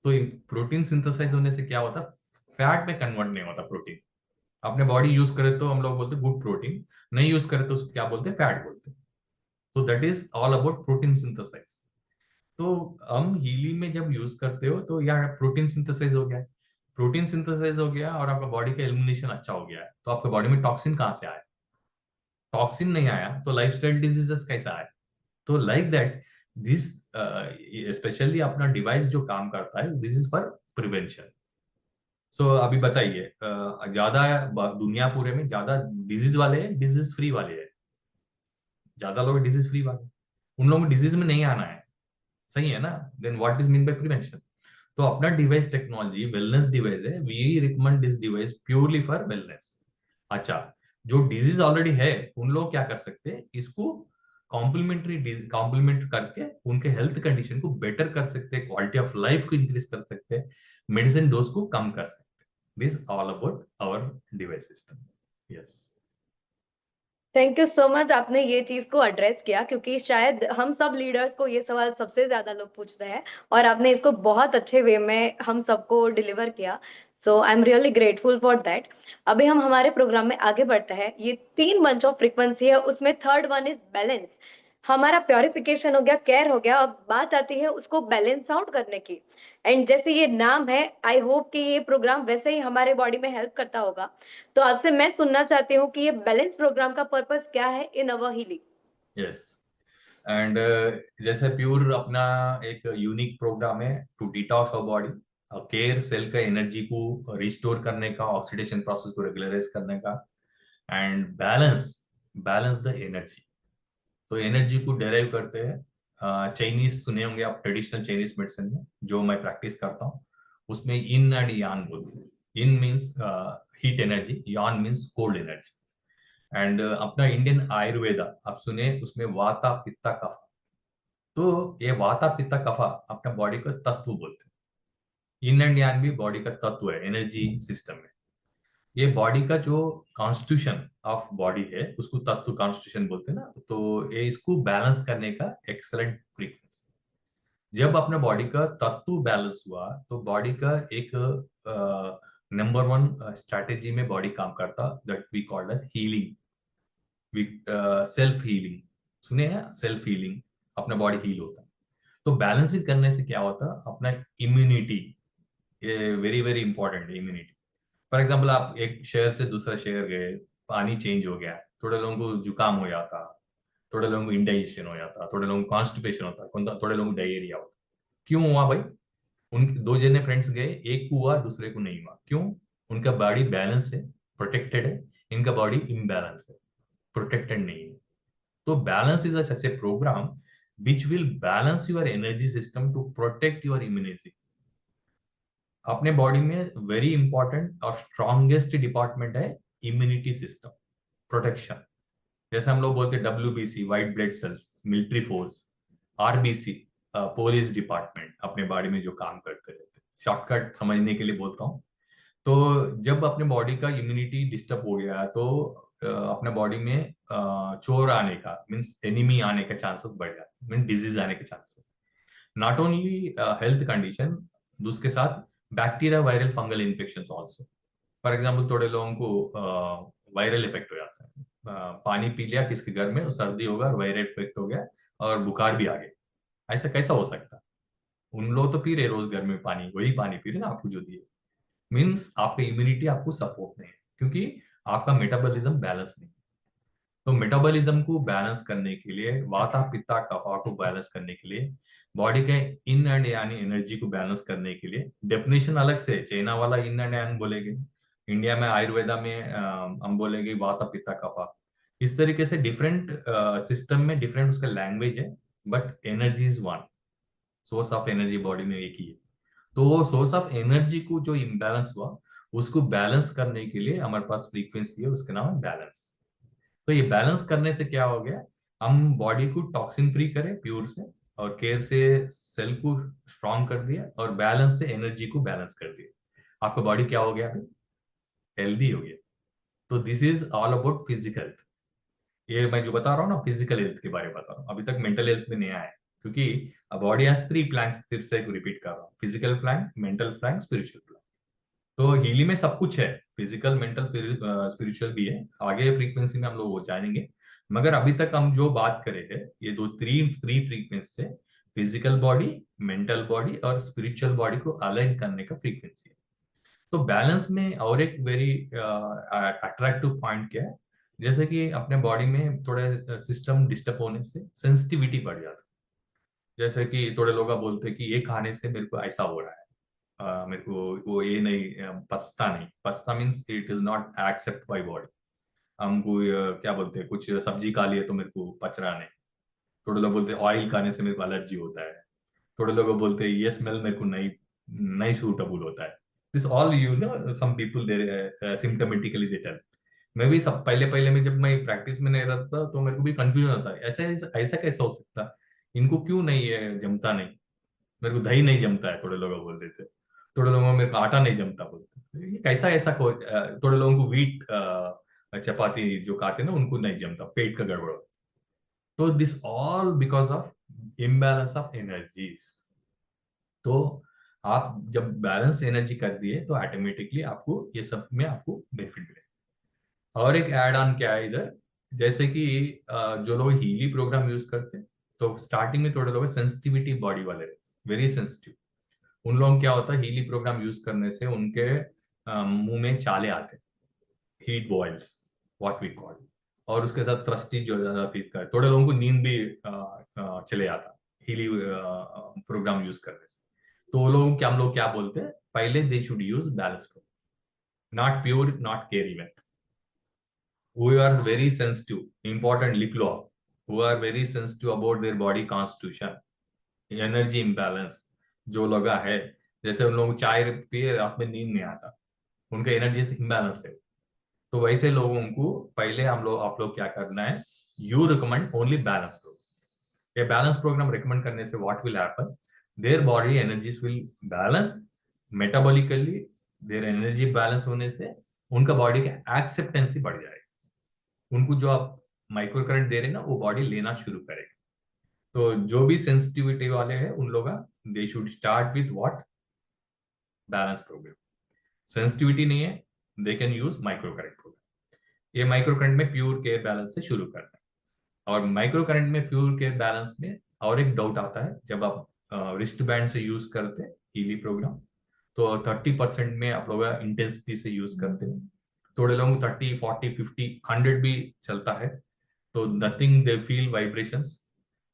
तो प्रोटीन सिंथेसाइज होने से क्या होता, फैट में कन्वर्ट नहीं होता प्रोटीन। अपने बॉडी यूज करे तो हम लोग बोलते गुड प्रोटीन, नहीं यूज करे तो उसको क्या बोलते, फैट बोलते। तो that is all about protein synthesize. तो हम हीली में जब यूज करते हो तो यार प्रोटीन सिंथेसाइज हो गया, प्रोटीन सिंथेसाइज हो गया और आपका बॉडी का एलिमिनेशन अच्छा हो गया है, तो आपके बॉडी में टॉक्सिन कहाँ से आया? टॉक्सिन नहीं आया तो लाइफस्टाइल डिजीजेस कैसा आया? तो लाइक दैट दिस स्पेशली अपना डिवाइस जो काम करता है, दिस इज फॉर प्रिवेंशन। सो अभी बताइए, ज्यादा दुनिया पूरे में ज्यादा डिजीज वाले हैं, डिजीज फ्री वाले हैं? ज्यादा लोग डिजीज फ्री वाले, उन लोगों को डिजीज में नहीं आना है, सही है ना? Then what is mean by prevention? तो अपना डिवाइस टेक्नोलॉजी वेलनेस डिवाइस है, we recommend this device purely for wellness. अच्छा, जो डिजीज ऑलरेडी है उन लोग क्या कर सकते हैं, इसको कॉम्प्लीमेंट करके उनके हेल्थ कंडीशन को बेटर कर सकते हैं, क्वालिटी ऑफ लाइफ को इंक्रीज कर सकते हैं, मेडिसिन डोज को कम कर सकते हैं। this all about our device system. Yes. Thank you so much, आपने ये चीज को एड्रेस किया, क्योंकि शायद हम सब लीडर्स को ये सवाल सबसे ज्यादा लोग पूछते हैं, और आपने इसको बहुत अच्छे वे में हम सबको डिलीवर किया। So I am really grateful for that. अभी हम हमारे प्रोग्राम में आगे बढ़ते हैं। ये 3 मंच ऑफ फ्रीक्वेंसी है, उसमें थर्ड वन इज बैलेंस। हमारा प्योरिफिकेशन हो गया, केयर हो गया, अब बात आती है उसको बैलेंस आउट करने की। एंड जैसे ये नाम है, आई होप कि ये प्रोग्राम वैसे ही हमारे बॉडी में हेल्प करता होगा। तो आपसे मैं सुनना चाहती हूँ कि ये बैलेंस प्रोग्राम का पर्पस क्या है in our healing. Yes, and जैसे प्योर अपना एक यूनिक प्रोग्राम है to detox our body, care cell का एनर्जी को रिस्टोर करने का, ऑक्सीडेशन प्रोसेस को रेगुलराइज करने का, एंड बैलेंस द एनर्जी। तो एनर्जी को डेराइव करते हैं चाइनीज, सुने होंगे आप, ट्रेडिशनल चाइनीज मेडिसिन में जो मैं प्रैक्टिस करता हूँ, उसमें इन एंड यान बोलते हैं। इन मीन्स हीट एनर्जी, यान मीन्स कोल्ड एनर्जी। एंड अपना इंडियन आयुर्वेदा आप सुने, उसमें वाता पित्ता कफा। तो ये वाता पित्ता कफा अपना बॉडी का तत्व बोलते हैं। इन एंड यान भी बॉडी का तत्व है एनर्जी सिस्टम में। ये बॉडी का जो कॉन्स्टिट्यूशन ऑफ बॉडी है उसको तत्व कॉन्स्टिट्यूशन बोलते हैं ना। तो ये इसको बैलेंस करने का एक्सलेंट फ्रीक्वेंसी। जब अपने बॉडी का तत्व बैलेंस हुआ तो बॉडी का एक नंबर 1 स्ट्रैटेजी में बॉडी काम करता, that we called as healing, self healing. सुने ना, सेल्फ हीलिंग, अपना बॉडी हील होता है। तो बैलेंसिंग करने से क्या होता है, अपना इम्यूनिटी, वेरी वेरी इंपॉर्टेंट है इम्यूनिटी। फॉर एग्जाम्पल, आप एक शहर से दूसरा शहर गए, पानी चेंज हो गया, थोड़े लोगों को जुकाम हो जाता, थोड़े लोगों को इंडाइजेशन हो जाता, थोड़े लोगों को कॉन्स्टिपेशन होता, थोड़े लोगों को डायरिया होता। क्यों हुआ भाई? उनके 2 जने फ्रेंड्स गए, एक को हुआ दूसरे को नहीं हुआ। क्यों? उनका बॉडी बैलेंस है, प्रोटेक्टेड है, इनका बॉडी इम्बैलेंस है, प्रोटेक्टेड नहीं है। तो balance is such a program which will balance your energy system to protect your immunity. अपने बॉडी में वेरी इंपॉर्टेंट और स्ट्रॉन्गेस्ट डिपार्टमेंट है इम्यूनिटी सिस्टम, प्रोटेक्शन। जैसे हम लोग बोलते हैं WBC, white blood cells, military force, RBC, police department, अपने बॉडी में जो काम करते रहते हैं। शॉर्टकट समझने के लिए बोलता हूँ। तो जब अपने बॉडी का इम्यूनिटी डिस्टर्ब हो गया तो अपने बॉडी में चोर आने का, मीन्स एनिमी आने का चांसेस बढ़ जाते, मीन्स डिजीज आने के chances. Not only health condition, उसके साथ bacteria, viral, fungal infections also. For example, थोड़े लोगों को वायरल इफेक्ट हो जाता है, पानी पी लिया किसके घर में, सर्दी होगा और वायरल इफेक्ट हो गया और बुखार भी आ गया। ऐसा कैसा हो सकता? उन लोग तो पी रहे रोज घर में पानी, वही पानी पी रहे ना आपको जो दिए। मीन्स आपका इम्यूनिटी आपको सपोर्ट नहीं है, क्योंकि आपका मेटाबॉलिज्म बैलेंस नहीं। तो मेटाबॉलिज्म को बैलेंस करने के लिए, वाता पित्ता कफा को बैलेंस करने के लिए, बॉडी के इन एंड यानी एनर्जी को बैलेंस करने के लिए, डेफिनेशन अलग से, चाइना वाला इन एंड यान बोलेंगे, इंडिया में आयुर्वेदा में हम बोलेंगे वाता पित्ता कफा। इस तरीके से डिफरेंट सिस्टम में डिफरेंट उसका लैंग्वेज है, but energy is one, source of energy body में एक ही है। तो वो सोर्स ऑफ एनर्जी को जो इम्बैलेंस हुआ उसको बैलेंस करने के लिए हमारे पास फ्रीक्वेंसी है, उसका नाम है बैलेंस। तो ये बैलेंस करने से क्या हो गया, हम बॉडी को टॉक्सिन फ्री करें प्योर से, और केयर से सेल को स्ट्रॉन्ग कर दिया, और बैलेंस से एनर्जी को बैलेंस कर दिया। आपका बॉडी क्या हो गया, हेल्दी हो गया। तो this is all about physical health. ये मैं जो बता रहा हूँ ना, फिजिकल हेल्थ के बारे में बता रहा हूँ, अभी तक मेंटल हेल्थ में नहीं आया है, क्योंकि बॉडी हैज 3 प्लैंक्स, फिर से रिपीट कर रहा हूँ, physical plane, mental plane, spiritual plane. तो हीलिंग में सब कुछ है, फिजिकल, मेंटल, स्पिरिचुअल भी है। आगे फ्रीक्वेंसी में हम लोग वो जानेंगे, मगर अभी तक हम जो बात करे हैं ये 3 फ्रीक्वेंसी से, फिजिकल बॉडी, मेंटल बॉडी और स्पिरिचुअल बॉडी को अलाइन करने का फ्रीक्वेंसी है। तो बैलेंस में और एक वेरी अट्रैक्टिव पॉइंट क्या है, जैसे कि अपने बॉडी में थोड़े सिस्टम डिस्टर्ब होने से सेंसिटिविटी बढ़ जाता है। जैसे कि थोड़े लोग बोलते हैं कि ये खाने से मेरे को ऐसा हो रहा है, मेरे को वो ये नहीं पचता means it is not except by body. हमको क्या बोलते हैं, कुछ सब्जी खा लिए तो मेरे को पच रहा नहीं। थोड़े लोग बोलते हैं ऑयल खाने से मेरे को एलर्जी होता है। थोड़े लोग बोलते हैं ये स्मेल मेरे को नहीं सूटेबल होता है। This all you know, some people they symptomatically they tell. मैं भी सब पहले में जब मैं प्रैक्टिस में नहीं रहता था तो मेरे को भी कंफ्यूजन होता है, ऐसा कैसा हो सकता है, इनको क्यों नहीं है, जमता नहीं, मेरे को दही नहीं जमता है, थोड़े लोग बोल देते। थोड़े लोगों में मेरे को आटा नहीं जमता बोलते। कैसा ऐसा थोड़े लोगों को व्हीट चपाती जो खाते हैं ना उनको नहीं जमता, पेट का गड़बड़। तो this all because of imbalance of energies. तो आप जब बैलेंस एनर्जी कर दिए तो ऑटोमेटिकली आपको ये सब में आपको बेनिफिट मिलेगा। और एक ऐड ऑन क्या है इधर, जैसे कि जो लोग हीली प्रोग्राम यूज करते हैं तो स्टार्टिंग में थोड़े लोग सेंसिटिविटी बॉडी वाले, वेरी सेंसिटिव, उन लोगों क्या होता है हीली प्रोग्राम यूज करने से उनके मुंह में चाले आते, heat boils what we call, और उसके साथ थ्रस्टी जो ज्यादा फील कर, थोड़े लोगों को नींद भी चले आता हीली प्रोग्राम यूज करने से। तो वो लोग क्या, हम लोग क्या बोलते हैं, पहले they should use balance program, not pure, not care event. who are very sensitive, important लिख लो आप, who are very sensitive about their body constitution, energy imbalance जो लोग है, जैसे उन लोग चाय पिए रात में नींद नहीं आता, उनका एनर्जी इम्बैलेंस है, तो वैसे लोगों को पहले आप लोग क्या करना है, you recommend only balance program. ये बैलेंस प्रोग्राम रिकमेंड करने से what will happen, their body energies will balance metabolically, their energy balance होने से उनका बॉडी का एक्सेप्टेंसी बढ़ जाएगा, उनको जो आप माइक्रो करंट दे रहे हैं ना वो बॉडी लेना शुरू करेगा। तो जो भी सेंसिटिविटी वाले हैं उन लोग they should start with what, balance program. Sensitivity नहीं है, they can use micro current program. ये माइक्रो करंट में प्योर केयर बैलेंस से शुरू करना है। और माइक्रो करंट में प्योर केयर बैलेंस में और एक डाउट आता है, जब आप रिस्ट बैंड से यूज करते हैं हीली प्रोग्राम तो 30% में आप लोग इंटेंसिटी से यूज करते हैं, थोड़े लोग 30, 40, 50, 100 भी चलता है, तो नथिंग दे फील वाइब्रेशंस।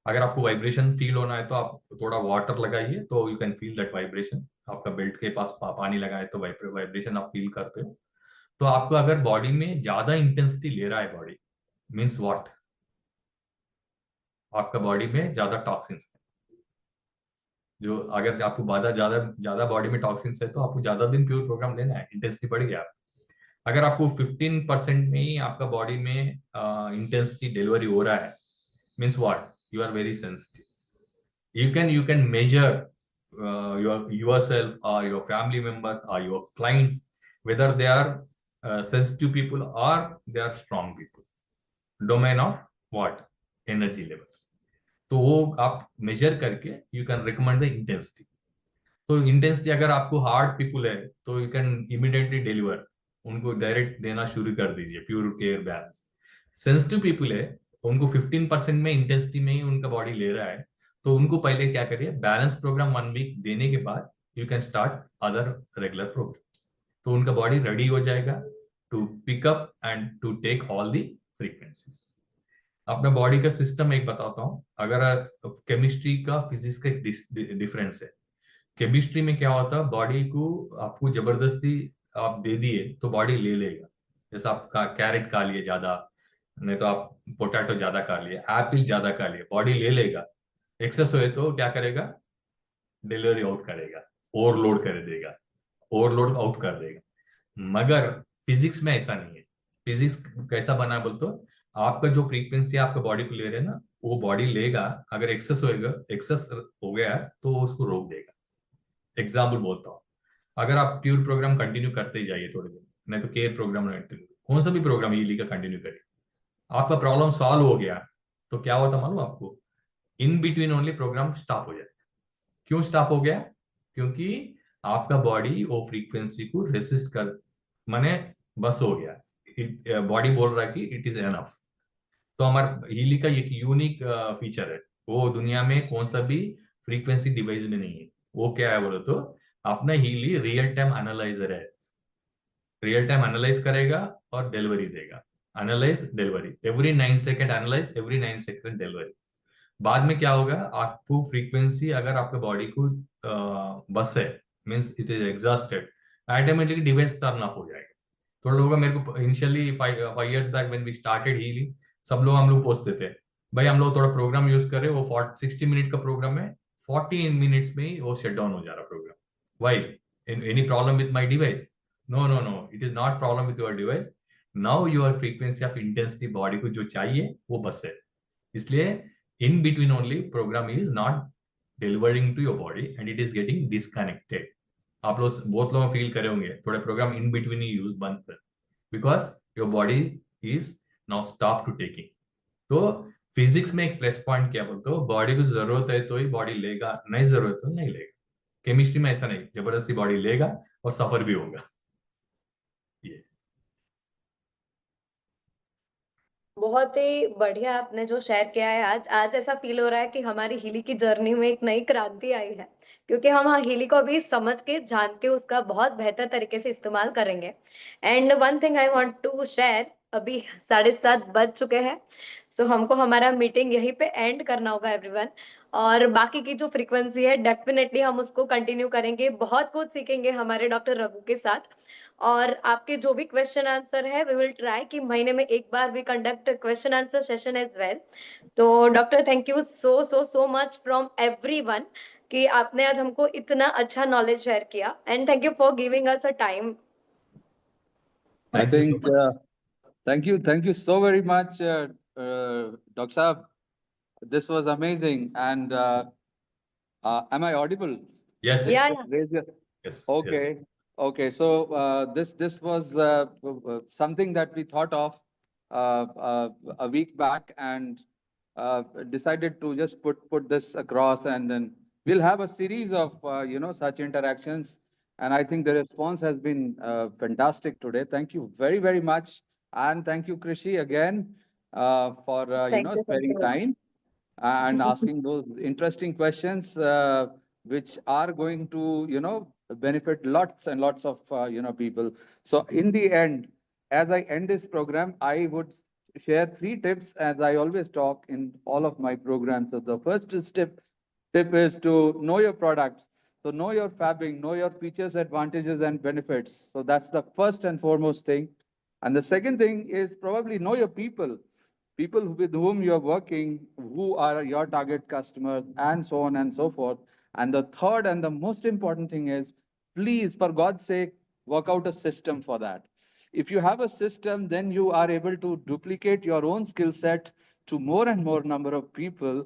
अगर आपको वाइब्रेशन फील होना है तो आप थोड़ा वाटर लगाइए तो you can feel that vibration. आपका बेल्ट के पास पानी लगाए तो वाइब्रेशन आप फील करते हो। तो आपको अगर बॉडी में ज्यादा इंटेंसिटी ले रहा है बॉडी, मीन्स व्हाट, आपका बॉडी में ज्यादा टॉक्सिन्स है, जो अगर आपको ज्यादा बॉडी में टॉक्सिन्स है तो आपको ज्यादा दिन प्योर प्रोग्राम लेना है, इंटेंसिटी बढ़ गया। अगर आपको 15% में ही आपका बॉडी में इंटेंसिटी डिलीवरी हो रहा है, means what, you are very sensitive. You can measure yourself or your family members or your clients whether they are sensitive people or they are strong people, domain of what, energy levels। तो वो आप major करके you can recommend the intensity. तो intensity अगर आपको hard people है तो you can immediately deliver, उनको डायरेक्ट देना शुरू कर दीजिए pure care balance. Sensitive people है उनको 15% में इंटेंसिटी में ही उनका बॉडी ले रहा है, तो उनको पहले क्या करिए, बैलेंस प्रोग्राम 1 वीक देने के बाद you can start other regular programs, तो उनका बॉडी रेडी हो जाएगा to pick up and to take all the frequencies. अपना बॉडी का सिस्टम एक बताता हूँ, अगर केमिस्ट्री का फिजिक्स का एक डिफरेंस है। केमिस्ट्री में क्या होता है, बॉडी को आपको जबरदस्ती आप दे दिए तो बॉडी ले लेगा, जैसे आप कैरेट खा लिए ज्यादा, नहीं तो आप पोटैटो ज्यादा खा लिए, एप्पल ज्यादा खा लिए, बॉडी ले लेगा। एक्सेस हुए तो क्या करेगा, डिलीवरी आउट करेगा, ओवरलोड कर देगा, ओवरलोड आउट कर देगा। मगर फिजिक्स में ऐसा नहीं है। फिजिक्स कैसा बना है बोलते, आपका जो फ्रीक्वेंसी आपका बॉडी को ले रहे हैं ना वो बॉडी लेगा, अगर एक्सेस हो गया तो उसको रोक देगा। एग्जाम्पल बोलता हूँ, अगर आप प्योर प्रोग्राम कंटिन्यू करते ही जाइए थोड़े दिन, नहीं तो केयर प्रोग्राम कौन सा भी प्रोग्राम ये का कंटिन्यू करिए, आपका प्रॉब्लम सॉल्व हो गया तो क्या होता मालूम आपको, in between only program stop हो जाएगा। क्यों स्टॉप हो गया, क्योंकि आपका बॉडी वो फ्रीक्वेंसी को रेसिस्ट कर, माने बस हो गया, बॉडी बोल रहा है कि इट इज एनफ। तो हमारा हीली का एक यूनिक फीचर है, वो दुनिया में कौन सा भी फ्रीक्वेंसी डिवाइस में नहीं है। वो क्या है बोलो तो, अपना हीली रियल टाइम एनालाइजर है, रियल टाइम एनालाइज करेगा और डिलीवरी देगा, analyse delivery, every 9 second analyse, every 9 second delivery. बाद में क्या होगा, आपको फ्रीक्वेंसी अगर आपके बॉडी को बस है, means it is exhausted, automatically device turn off हो जाएगा। थोड़ा लोग मेरे को initially 5 years back when we started healing, सब लोग हम लोग पूछते थे भाई हम लोग थोड़ा प्रोग्राम यूज कर रहे हैं, वो 60 मिनट का प्रोग्राम है, 40 मिनट्स में ही वो शट डाउन हो जा रहा program. Why, any problem with my device? No no no, it is not problem with your device, now your frequency of intensity body को जो चाहिए वो बस है। इसलिए in between only program is not delivering to your body and it is getting disconnected, आप लोग बहुत लोग फील करे होंगे, थोड़े प्रोग्राम इन बिटवीन ही यूज बंद कर, because your body is now stop to taking. तो फिजिक्स में एक प्लस पॉइंट क्या बोलते हो, बॉडी को जरूरत है तो ही बॉडी लेगा, नहीं जरूरत तो नहीं लेगा। केमिस्ट्री में ऐसा नहीं, जबरदस्ती बॉडी लेगा और सफर भी होगा। ये बहुत ही बढ़िया आपने जो शेयर किया है आज आज ऐसा फील हो रहा है कि हमारी हीली की जर्नी में एक नई क्रांति आई है, क्योंकि हम हीली को अभी समझ के जान के उसका बहुत बेहतर तरीके से इस्तेमाल करेंगे। And one thing I want to share, अभी 7:30 बज चुके हैं, सो हमको हमारा मीटिंग यहीं पे एंड करना होगा एवरीवन। और बाकी की जो फ्रीक्वेंसी है डेफिनेटली हम उसको कंटिन्यू करेंगे, बहुत कुछ सीखेंगे हमारे डॉक्टर रघु के साथ। और आपके जो भी क्वेश्चन आंसर है वी विल ट्राई कि महीने में एक बार भी conduct question answer session as well. तो doctor thank you so so so much from everyone कि आपने आज हमको इतना अच्छा नॉलेज शेयर किया, and thank you for giving us a time. I thank you so think, much. thank you so very much, Dr. Saab. This was amazing. And am I audible? Yes, Yeah, yes, yeah. Raise your. yes, Okay. yes. Okay. So this was something that we thought of a week back, and decided to just put this across, and then we'll have a series of such interactions. And I think the response has been fantastic today. Thank you very, very much, and thank you, Krishi, again for Thank you, thank sparing you. time and asking those interesting questions, which are going to benefit lots and lots of people. So in the end, as I end this program, I would share 3 tips, as I always talk in all of my programs. So the first tip is to know your products. So know your fabbing, know your features, advantages, and benefits. So that's the first and foremost thing. And the second thing is probably know your people with whom you're working, who are your target customers, and so on and so forth. And the third and the most important thing is, please, for God's sake, work out a system for that. If you have a system, then you are able to duplicate your own skill set to more and more number of people.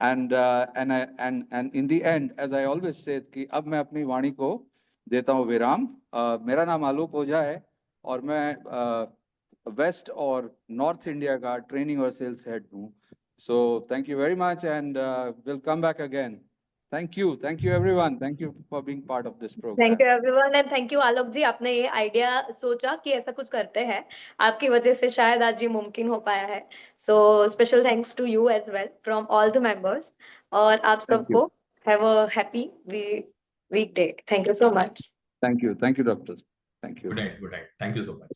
And in the end, as I always say, कि अब मैं अपनी वाणी को देता हूँ विराम। मेरा नाम आलोक ओझा है और मैं वेस्ट और नॉर्थ इंडिया का ट्रेनिंग और सेल्स हेड हूँ। So thank you very much and will come back again. Thank you everyone, thank you for being part of this thank program. You everyone, and thank you Alok ji, आपने ये idea सोचा कि ऐसा कुछ करते हैं, आपकी वजह से शायद आज ये मुमकिन हो पाया है। So special thanks to you as well from all the members, और आप थैंक यू, सबको have a happy week day. Thank you so much. Thank you doctor, thank you. Good night, good night. Thank you so much.